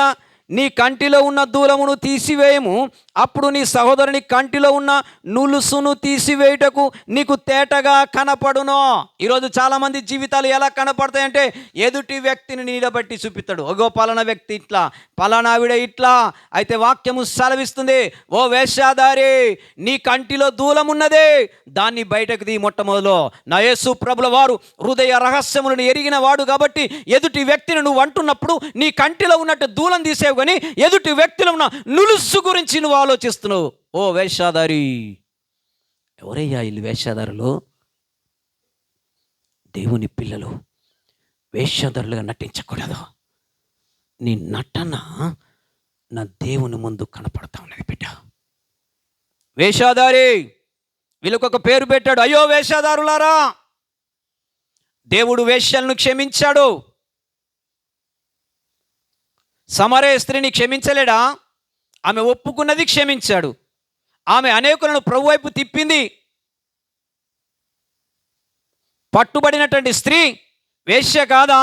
Speaker 1: నీ కంటిలో ఉన్న దూలమును తీసివేయము, అప్పుడు నీ సహోదరుని కంటిలో ఉన్న నులుసును తీసివేయుటకు నీకు తేటగా కనపడును. ఈరోజు చాలామంది జీవితాలు ఎలా కనపడతాయంటే, ఎదుటి వ్యక్తిని నిలబెట్టి చూపిస్తాడు. ఒగో పలానా వ్యక్తి ఇట్లా, పలానా ఆవిడ ఇట్లా. అయితే వాక్యము సెలవిస్తుంది, ఓ వేషధారి, నీ కంటిలో దూలమున్నదే, దాన్ని బయటకు తీ మొట్టమొదలు. నా యేసు ప్రభుల వారు హృదయ రహస్యములను ఎరిగిన వాడు కాబట్టి ఎదుటి వ్యక్తిని నువ్వు అంటున్నప్పుడు నీ కంటిలో ఉన్నట్టు దూలం తీసేవు, కానీ ఎదుటి వ్యక్తిలో ఉన్న నులుసు గురించి నువ్వు ఆలోచిస్తున్నావు. ఓ వేషధారి. ఎవరయ్యా వీళ్ళు వేషధారులు? దేవుని పిల్లలు వేషధారులుగా నటించకూడదు. నీ నటన నా దేవుని ముందు కనపడతా ఉన్నది బిడ్డ. వేషధారి, వీళ్ళకు ఒక పేరు పెట్టాడు, అయ్యో వేషధారులారా. దేవుడు వేశ్యలను క్షమించాడు. సమరయ స్త్రీని క్షమించలేడా? ఆమె ఒప్పుకున్నది క్షమించాడు. ఆమె అనేకులను ప్రభు వైపు తిప్పింది. పట్టుబడినటువంటి స్త్రీ వేశ్య కాదా?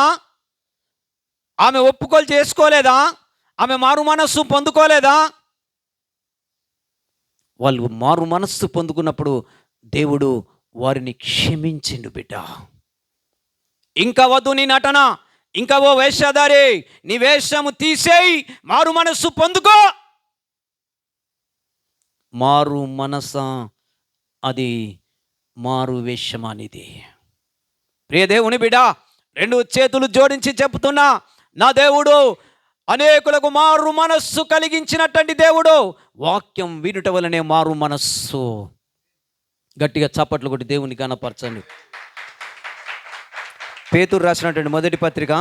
Speaker 1: ఆమె ఒప్పుకోలు చేసుకోలేదా? ఆమె మారు మనస్సు పొందుకోలేదా? వాళ్ళు మారు మనస్సు పొందుకున్నప్పుడు దేవుడు వారిని క్షమించిండు బిడ్డ. ఇంకా వద్దు నీ నటన, ఇంకా ఓ వేషధారి, నీ వేషము తీసేయి, మారు మనస్సు పొందుకో. మారు మనస అది మారు వేషం అనేది. ప్రియ దేవుని బిడ్డ, రెండు చేతులు జోడించి చెప్తున్నా, నా దేవుడు అనేకులకు మారు మనస్సు కలిగించినటువంటి దేవుడు. వాక్యం వినుట వలనే మారు మనస్సు. గట్టిగా చప్పట్లు కొట్టి దేవుని కనపరచండి. పేతురు రాసినటువంటి మొదటి పత్రిక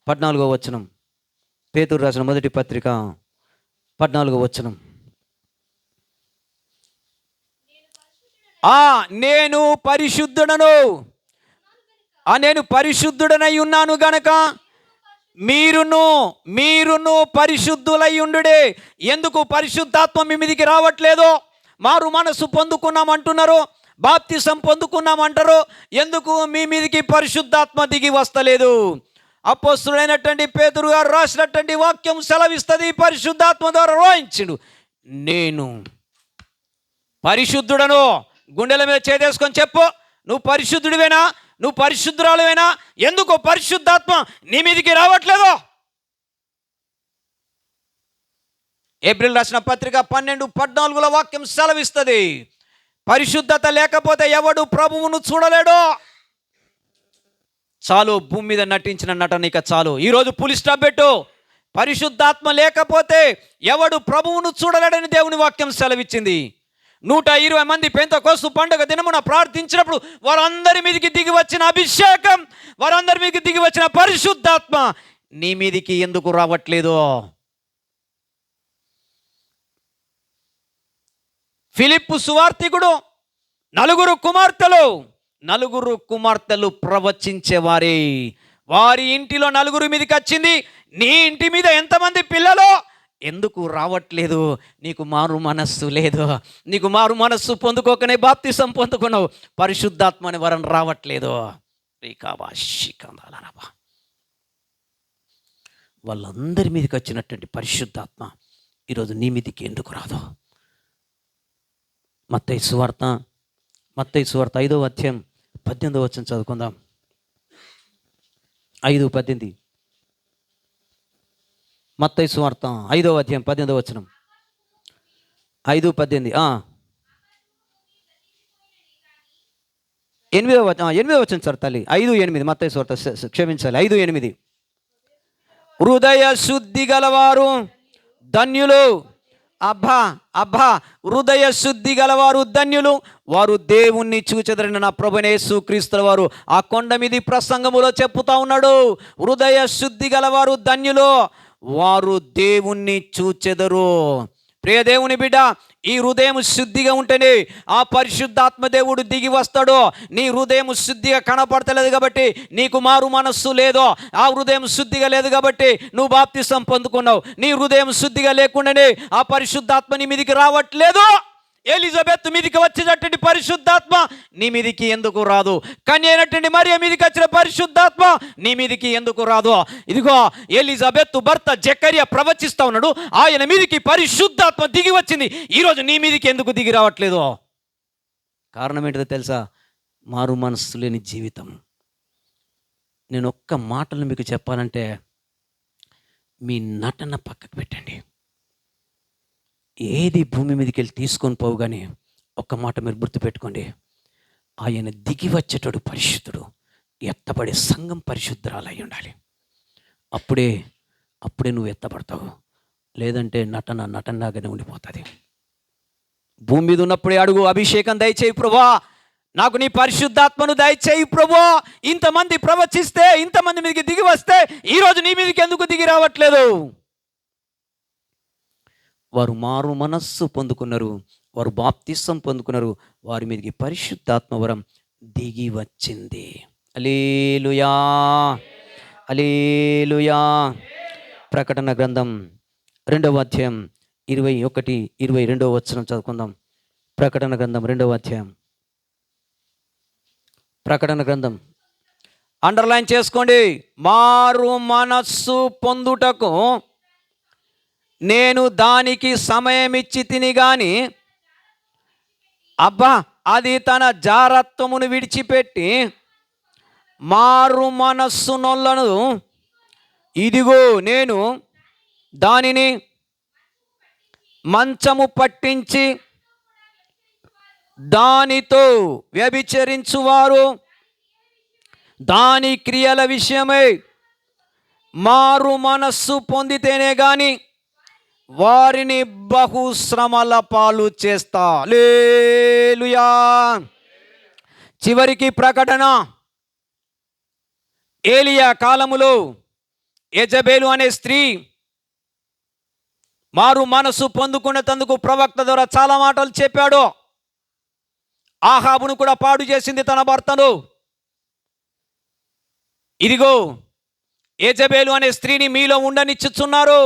Speaker 1: 14వ వచనం. పేతురు రాసిన మొదటి పత్రిక 14వ వచనం. నేను పరిశుద్ధుడను, నేను పరిశుద్ధుడనై ఉన్నాను గనక మీరును పరిశుద్ధులై ఉండుడే. ఎందుకు పరిశుద్ధాత్మ మీ మీదికి రావట్లేదు? మారు మనసు పొందుకున్నామంటున్నారు, బాప్తిసం పొందుకున్నామంటారు, ఎందుకు మీ మీదికి పరిశుద్ధాత్మ దిగి వస్తలేదు? అపోస్తులైనటువంటి పేతురు గారు రాసినటువంటి వాక్యం సెలవిస్తుంది, పరిశుద్ధాత్మ ద్వారా రోయించుడు, నేను పరిశుద్ధుడను. గుండెల మీద చేదేసుకొని చెప్పు, నువ్వు పరిశుద్ధుడివేనా? నువ్వు పరిశుద్ధురాలువేనా? ఎందుకు పరిశుద్ధాత్మ నీ మీదికి రావట్లేదు? ఏప్రిల్ రాసిన పత్రిక 12:14 వాక్యం సెలవిస్తుంది, పరిశుద్ధత లేకపోతే ఎవడు ప్రభువును చూడలేడు. చాలు, భూమి మీద నటించిన నటన ఇక చాలు. ఈరోజు పులి స్టాప్ పెట్టు. పరిశుద్ధాత్మ లేకపోతే ఎవడు ప్రభువును చూడలేడని దేవుని వాక్యం సెలవిచ్చింది. 120 మంది పెంతెకోస్తు పండుగ దినమున ప్రార్థించినప్పుడు వారందరి మీదకి దిగి వచ్చిన అభిషేకం, వారందరి మీదకి దిగి వచ్చిన పరిశుద్ధాత్మ నీ మీదికి ఎందుకు రావట్లేదు? ఫిలిప్పు సువార్తికుడు నలుగురు కుమార్తెలు ప్రవచించేవారే. వారి ఇంటిలో నలుగురు మీదకి వచ్చింది, నీ ఇంటి మీద ఎంతమంది పిల్లలు ఎందుకు రావట్లేదు? నీకు మారు మనస్సు లేదు. నీకు మారు మనస్సు పొందుకోకనే బాప్తిసం పొందుకున్నావు, పరిశుద్ధాత్మని వరం రావట్లేదు. వాళ్ళందరి మీదకి వచ్చినటువంటి పరిశుద్ధాత్మ ఈరోజు నీ మీదకి ఎందుకు రాదు? మత్తయి సువార్త 5వ అధ్యాయం 18వ వచనం చదువుకుందాం. 5:18. మత్తయి సువార్త 5వ అధ్యాయం 18వ వచనం. 5:18. 8వ వచనం సార్ తల్లి. 5:8 మత్తయి సువార్త, క్షమించాలి, 5:8. హృదయ శుద్ధి గలవారు ధన్యులు. అబ్బా హృదయ శుద్ధి గలవారు ధన్యులు, వారు దేవుణ్ణి చూచెదరని నా ప్రభువైన యేసుక్రీస్తు వారు ఆ కొండ మీది ప్రసంగములో చెప్పుతా ఉన్నాడు. హృదయ శుద్ధి గలవారు ధన్యులు, వారు దేవుణ్ణి చూచెదరు. ప్రియ దేవుని బిడ్డ, ఈ హృదయం శుద్ధిగా ఉంటేనే ఆ పరిశుద్ధాత్మ దేవుడు దిగి వస్తాడు. నీ హృదయం శుద్ధిగా కనపడతలేదు కాబట్టి నీకు మారు మనస్సు లేదు. ఆ హృదయం శుద్ధిగా లేదు కాబట్టి నువ్వు బాప్తిసం పొందుకున్నావు. నీ హృదయం శుద్ధిగా లేకుండానే ఆ పరిశుద్ధాత్మ నీ మీదికి రావట్లేదు. ఎలిజబెత్ మీదికి వచ్చినటువంటి పరిశుద్ధాత్మ నీ మీదికి ఎందుకు రాదు? కన్య అయినటువంటి మరియ మీదికి వచ్చిన పరిశుద్ధాత్మ నీ మీదికి ఎందుకు రాదు? ఇదిగో ఎలిజబెత్ భర్త జకర్యా ప్రవచిస్తా ఉన్నాడు, ఆయన మీదికి పరిశుద్ధాత్మ దిగి వచ్చింది. ఈరోజు నీ మీదికి ఎందుకు దిగి రావట్లేదు? కారణం ఏంటో తెలుసా? మారు మనస్సు లేని జీవితం. నేను ఒక్క మాటలు మీకు చెప్పాలంటే, మీ నటన పక్కకు పెట్టండి. ఏది భూమి మీదకి వెళ్ళి తీసుకొని పోవు, కానీ ఒక్క మాట మీరు గుర్తుపెట్టుకోండి, ఆయన దిగి వచ్చేటోడు పరిశుద్ధుడు. ఎత్తబడే సంఘం పరిశుద్ధరాలై ఉండాలి. అప్పుడే నువ్వు ఎత్తబడతావు. లేదంటే నటనలాగానే ఉండిపోతుంది. భూమి మీద ఉన్నప్పుడే అడుగు, అభిషేకం దయచేయి ప్రభువా, నాకు నీ పరిశుద్ధాత్మను దయచేయి ప్రభువా. ఇంతమంది ప్రవచిస్తే, ఇంతమంది మీదకి దిగి వస్తే ఈరోజు నీ మీదకి ఎందుకు దిగి రావట్లేదు? వారు మారు మనస్సు పొందుకున్నారు, వారు బాప్తిసం పొందుకున్నారు, వారి మీదకి పరిశుద్ధాత్మ వరం దిగి వచ్చింది. హల్లెలూయా, హల్లెలూయా. ప్రకటన గ్రంథం 2వ అధ్యాయం 21-22 వచనం చదువుకుందాం. ప్రకటన గ్రంథం 2వ అధ్యాయం. ప్రకటన గ్రంథం అండర్లైన్ చేసుకోండి. మారు మనస్సు పొందుటకు నేను దానికి సమయం ఇచ్చి తిని గాని అది తన జారత్వమును విడిచిపెట్టి మారు మనస్సు నొల్లను, ఇదిగో నేను దానిని మంచము పట్టించి దానితో వ్యభిచరించువారు దాని క్రియల విషయమై మారు మనస్సు పొందితేనే గాని వారిని బహుశ్రమల పాలు చేస్తా. హల్లెలూయా. చివరికి ప్రకటన, ఏలియా కాలములో యెజబెలు అనే స్త్రీ మారు మనసు పొందుకునేందుకు ప్రవక్త ద్వారా చాలా మాటలు చెప్పాడు. ఆహాబును కూడా పాడు చేసింది తన భర్తను. ఇదిగో యెజెబెలు అనే స్త్రీని మీలో ఉండనిచ్చుచున్నారు,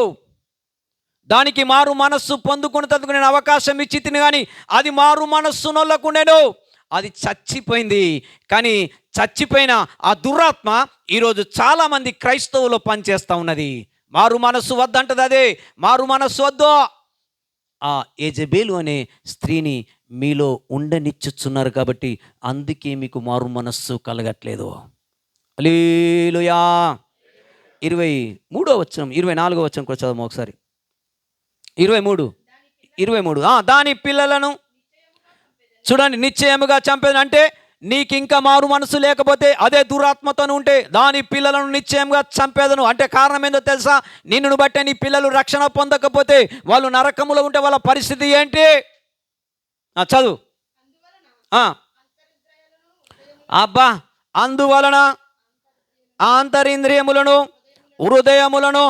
Speaker 1: దానికి మారు మనస్సు పొందుకునేందుకు నేను అవకాశం ఇచ్చి తిని, కానీ అది మారు మనస్సు నొల్లకుండెను. అది చచ్చిపోయింది. కానీ చచ్చిపోయిన ఆ దురాత్మ ఈరోజు చాలామంది క్రైస్తవులు పనిచేస్తూ ఉన్నది. మారు మనస్సు వద్దంటది అదే, మారు మనస్సు వద్దు. ఆ యెజెబెలు అనే స్త్రీని మీలో ఉండనిచ్చుచున్నారు కాబట్టి అందుకే మీకు మారు మనస్సు కలగట్లేదు. హల్లెలూయా. 23వ వచనం, 24వ వచనం కూడా చదవము ఒకసారి. 23 దాని పిల్లలను చూడండి నిశ్చయముగా చంపేది. అంటే నీకు ఇంకా మారు మనసు లేకపోతే, అదే దురాత్మతోను ఉంటే దాని పిల్లలను నిశ్చయంగా చంపేదను. అంటే కారణం ఏందో తెలుసా? నిన్ను బట్టే నీ పిల్లలు రక్షణ పొందకపోతే, వాళ్ళు నరకములో ఉంటే వాళ్ళ పరిస్థితి ఏంటి? చదువు. అబ్బా, అందువలన ఆంతరింద్రియములను హృదయములను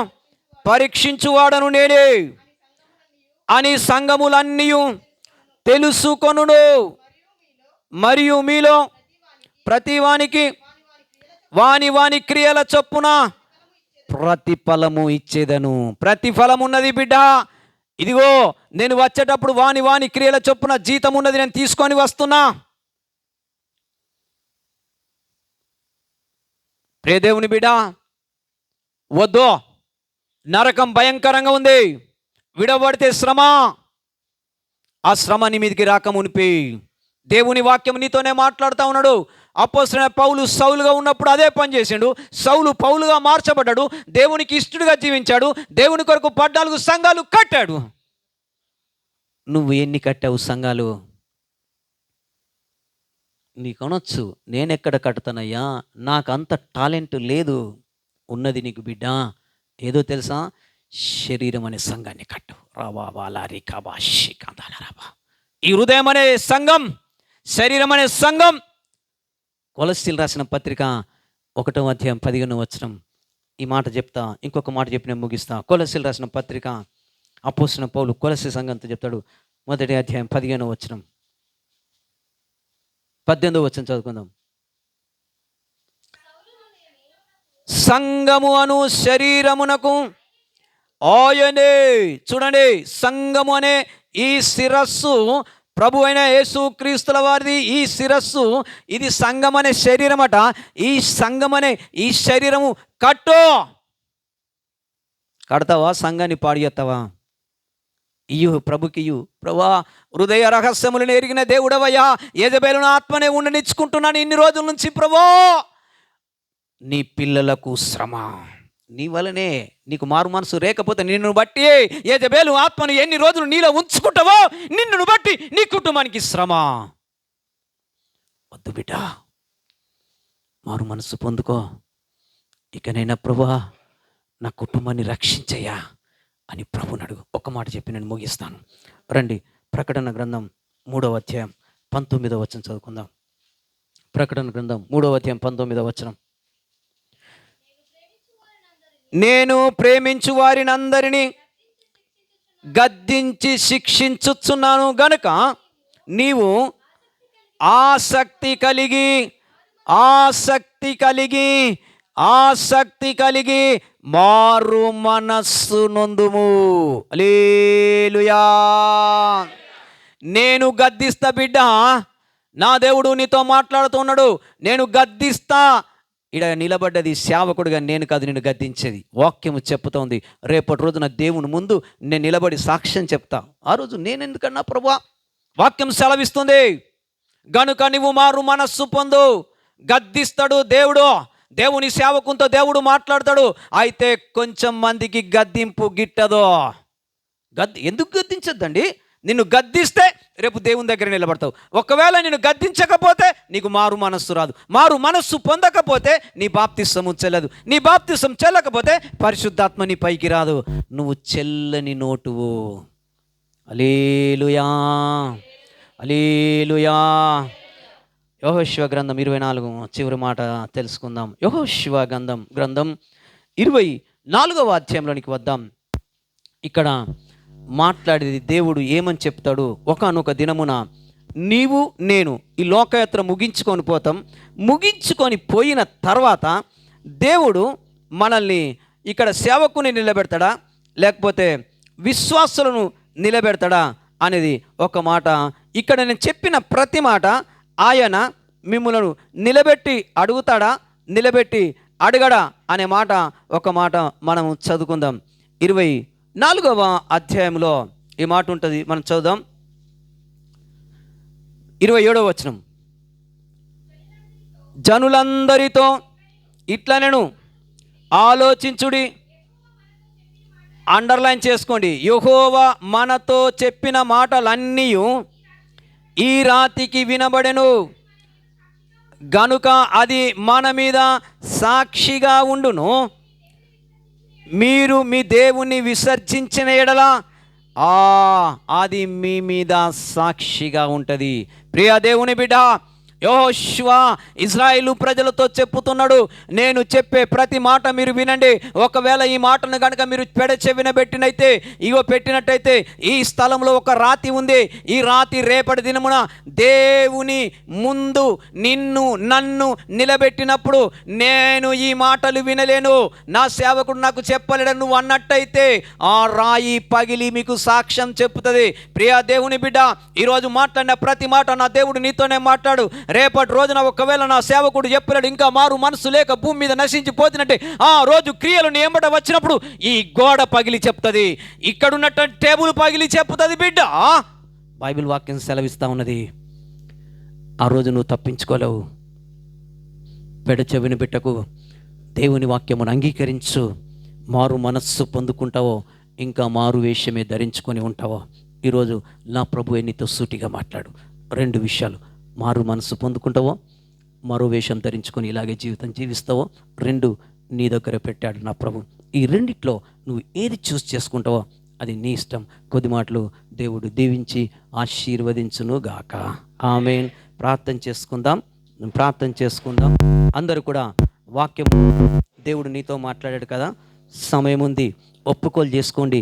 Speaker 1: పరీక్షించువాడను నేనే అని సంఘములన్నీ తెలుసుకొనును. మరియు మీలో ప్రతివానికి వాని క్రియల చొప్పున ప్రతిఫలము ఇచ్చేదను. ప్రతిఫలం ఉన్నది బిడ్డ. ఇదిగో నేను వచ్చేటప్పుడు వాని క్రియల చొప్పున జీతం ఉన్నది, నేను తీసుకొని వస్తున్నా. ప్రియ దేవుని బిడ్డ, వద్దు, నరకం భయంకరంగా ఉంది. విడబడితే శ్రమ, ఆ శ్రమ నీ మీదకి రాకమునిపి దేవుని వాక్యం నీతోనే మాట్లాడుతూ ఉన్నాడు. అపోస్తలుడైన పౌలు సౌలుగా ఉన్నప్పుడు అదే పని చేసిండు. సౌలు పౌలుగా మార్చబడ్డాడు, దేవునికి ఇష్టడుగా జీవించాడు, దేవుని కొరకు 14 సంఘాలు కట్టాడు. నువ్వు ఎన్ని కట్టావు సంఘాలు? నీకు అనొచ్చు, నేనెక్కడ కడతానయ్యా, నాకు అంత టాలెంట్ లేదు. ఉన్నది నీకు బిడ్డ ఏదో తెలుసా? శరీరం అనే సంఘాన్ని కట్టు. ఈ హృదయం అనే సంఘం, శరీరం అనే సంఘం. కొలస్సీలు రాసిన పత్రిక 1వ అధ్యాయం 15వ వచనం. ఈ మాట చెప్తా, ఇంకొక మాట చెప్పి నేను ముగిస్తా. కొలస్సీలు రాసిన పత్రిక అపోస్తలుడైన పౌలు కొలస్సీ సంఘంతో చెప్తాడు. 1వ అధ్యాయం 15వ వచనం, 18వ వచనం చదువుకుందాం. సంఘము అను శరీరమునకు ఆయనే, చూడండి, సంఘము అనే ఈ శిరస్సు ప్రభు అయిన యేసు క్రీస్తుల వారిది. ఈ శిరస్సు, ఇది సంఘం అనే శరీరం అట. ఈ సంఘం అనే ఈ శరీరము కడతావా? సంఘాన్ని పాడు చేస్తావా? ప్రభుకి ప్రభా, హృదయ రహస్యములను ఎరిగిన దేవుడవయ్యా, యెజెబెలును ఆత్మనే ఉండనిచ్చుకుంటున్నాను ఇన్ని రోజుల నుంచి. ప్రభా, నీ పిల్లలకు శ్రమ, నీ వలనే. నీకు మారు మనసు లేకపోతే నిన్ను బట్టి యెజెబెలు ఆత్మను ఎన్ని రోజులు నీలో ఉంచుకుంటావో, నిన్ను బట్టి నీ కుటుంబానికి శ్రమ. వద్దు బిడ్డ, మారు మనసు పొందుకో. ఇకనైనా ప్రభువా, నా కుటుంబాన్ని రక్షించయ్యా అని ప్రభుని అడుగు. ఒక్క మాట చెప్పి నేను ముగిస్తాను. రండి, ప్రకటన గ్రంథం 3వ అధ్యాయం 19వ వచనం చదువుకుందాం. ప్రకటన గ్రంథం 3వ అధ్యాయం 19వ వచనం. నేను ప్రేమించు వారినందరినీ గద్దించి శిక్షించుచున్నాను గనుక నీవు ఆసక్తి కలిగి మారు మనస్సు నొందుము. హల్లెలూయా. నేను గద్దిస్తా బిడ్డ. నా దేవుడు నీతో మాట్లాడుతున్నాడు. నేను గద్దిస్తా. ఇక్కడ నిలబడ్డది సేవకుడుగా నేను కాదు, నేను గద్దించేది. వాక్యము చెప్తోంది. రేపటి రోజున దేవుని ముందు నేను నిలబడి సాక్ష్యం చెప్తా. ఆ రోజు నేను ఎందుకన్నా ప్రభువా, వాక్యం సెలవిస్తుంది గనుక నువ్వు మారు మనస్సు పొందు. గద్దిస్తాడు దేవుడు. దేవుని సేవకునితో దేవుడు మాట్లాడతాడు. అయితే కొంచెం మందికి గద్దింపు గిట్టదో. ఎందుకు గద్దించొద్దండి? నిన్ను గద్దిస్తే రేపు దేవుని దగ్గర నిలబడతావు. ఒకవేళ నిన్ను గద్దించకపోతే నీకు మారు మనస్సు రాదు. మారు మనస్సు పొందకపోతే నీ బాప్తిస్మము చెల్లదు. నీ బాప్తిస్మం చెల్లకపోతే పరిశుద్ధాత్మ నీ పైకి రాదు. నువ్వు చెల్లని నోటువు. హల్లెలూయా, హల్లెలూయా. యెహోషువ గ్రంథం 24 చివరి మాట తెలుసుకుందాం. యెహోషువ గ్రంథం 24వ అధ్యాయంలోనికి వద్దాం. ఇక్కడ మాట్లాడేది దేవుడు ఏమని చెప్తాడు? ఒకానొక దినమున నీవు నేను ఈ లోకయాత్ర ముగించుకొని పోతాం. ముగించుకొని పోయిన తర్వాత దేవుడు మనల్ని ఇక్కడ సేవకుని నిలబెడతాడా లేకపోతే విశ్వాసులను నిలబెడతాడా అనేది ఒక మాట. ఇక్కడ నేను చెప్పిన ప్రతి మాట ఆయన మిమ్మలను నిలబెట్టి అడుగుతాడా నిలబెట్టి అడగడా అనే మాట ఒక మాట మనం చదువుకుందాం. 24వ అధ్యాయంలో ఈ మాట ఉంటుంది, మనం చదువుదాం. 27వ వచనం, జనులందరితో ఇట్లా నేను ఆలోచించుడి. అండర్లైన్ చేసుకోండి. యెహోవా మనతో చెప్పిన మాటలన్నీ ఈ రాతికి వినబడెను గనుక అది మన మీద సాక్షిగా ఉండును. మీరు మీ దేవుణ్ణి విసర్జించిన ఎడల అది మీ మీద సాక్షిగా ఉంటుంది. ప్రియ దేవుని బిడ్డ, యెహోషువ ఇశ్రాయేలు ప్రజలతో చెప్పుతున్నాడు, నేను చెప్పే ప్రతి మాట మీరు వినండి. ఒకవేళ ఈ మాటను కనుక మీరు పెడచెవిన పెట్టినట్టయితే ఈ స్థలంలో ఒక రాతి ఉంది. ఈ రాతి రేపటి దినమున దేవుని ముందు నన్ను నిలబెట్టినప్పుడు నేను ఈ మాటలు వినలేను, నా సేవకుడు నాకు చెప్పలేడు నువ్వు అన్నట్టయితే ఆ రాయి పగిలి మీకు సాక్ష్యం చెప్పుతుంది. ప్రియ దేవుని బిడ్డ, ఈరోజు మాట్లాడిన ప్రతి మాట నా దేవుడు నీతోనే మాట్లాడు. రేపటి రోజున ఒకవేళ నా సేవకుడు చెప్పలేడు, ఇంకా మారు మనసు లేక భూమి మీద నశించిపోతున్నట్టే ఆ రోజు క్రియలు నీ ఎంబట వచ్చినప్పుడు ఈ గోడ పగిలి చెప్తుంది, ఇక్కడున్నట్టు టేబుల్ పగిలి చెప్తుంది. బిడ్డ, బైబిల్ వాక్యం సెలవిస్తా ఉన్నది. ఆ రోజు నువ్వు తప్పించుకోలేవు. పెడచెవిని బిడ్డకు దేవుని వాక్యమును అంగీకరించు. మారు మనస్సు పొందుకుంటావో ఇంకా మారు వేషమే ధరించుకొని ఉంటావో. ఈరోజు నా ప్రభువే నీతో సూటిగా మాట్లాడు. 2 విషయాలు, మారు మనసు పొందుకుంటావో మరో వేషం ధరించుకొని ఇలాగే జీవితం జీవిస్తావో. 2 నీ దగ్గర పెట్టాడు నా ప్రభు. ఈ రెండిట్లో నువ్వు ఏది చూస్ చేసుకుంటావో అది నీ ఇష్టం. కొద్ది మాటలు దేవుడు దీవించి ఆశీర్వదించును గాక. ఆమేన్. ప్రార్థన చేసుకుందాం. అందరూ కూడా వాక్యం దేవుడు నీతో మాట్లాడాడు కదా, సమయం ఉంది, ఒప్పుకోలు చేసుకోండి.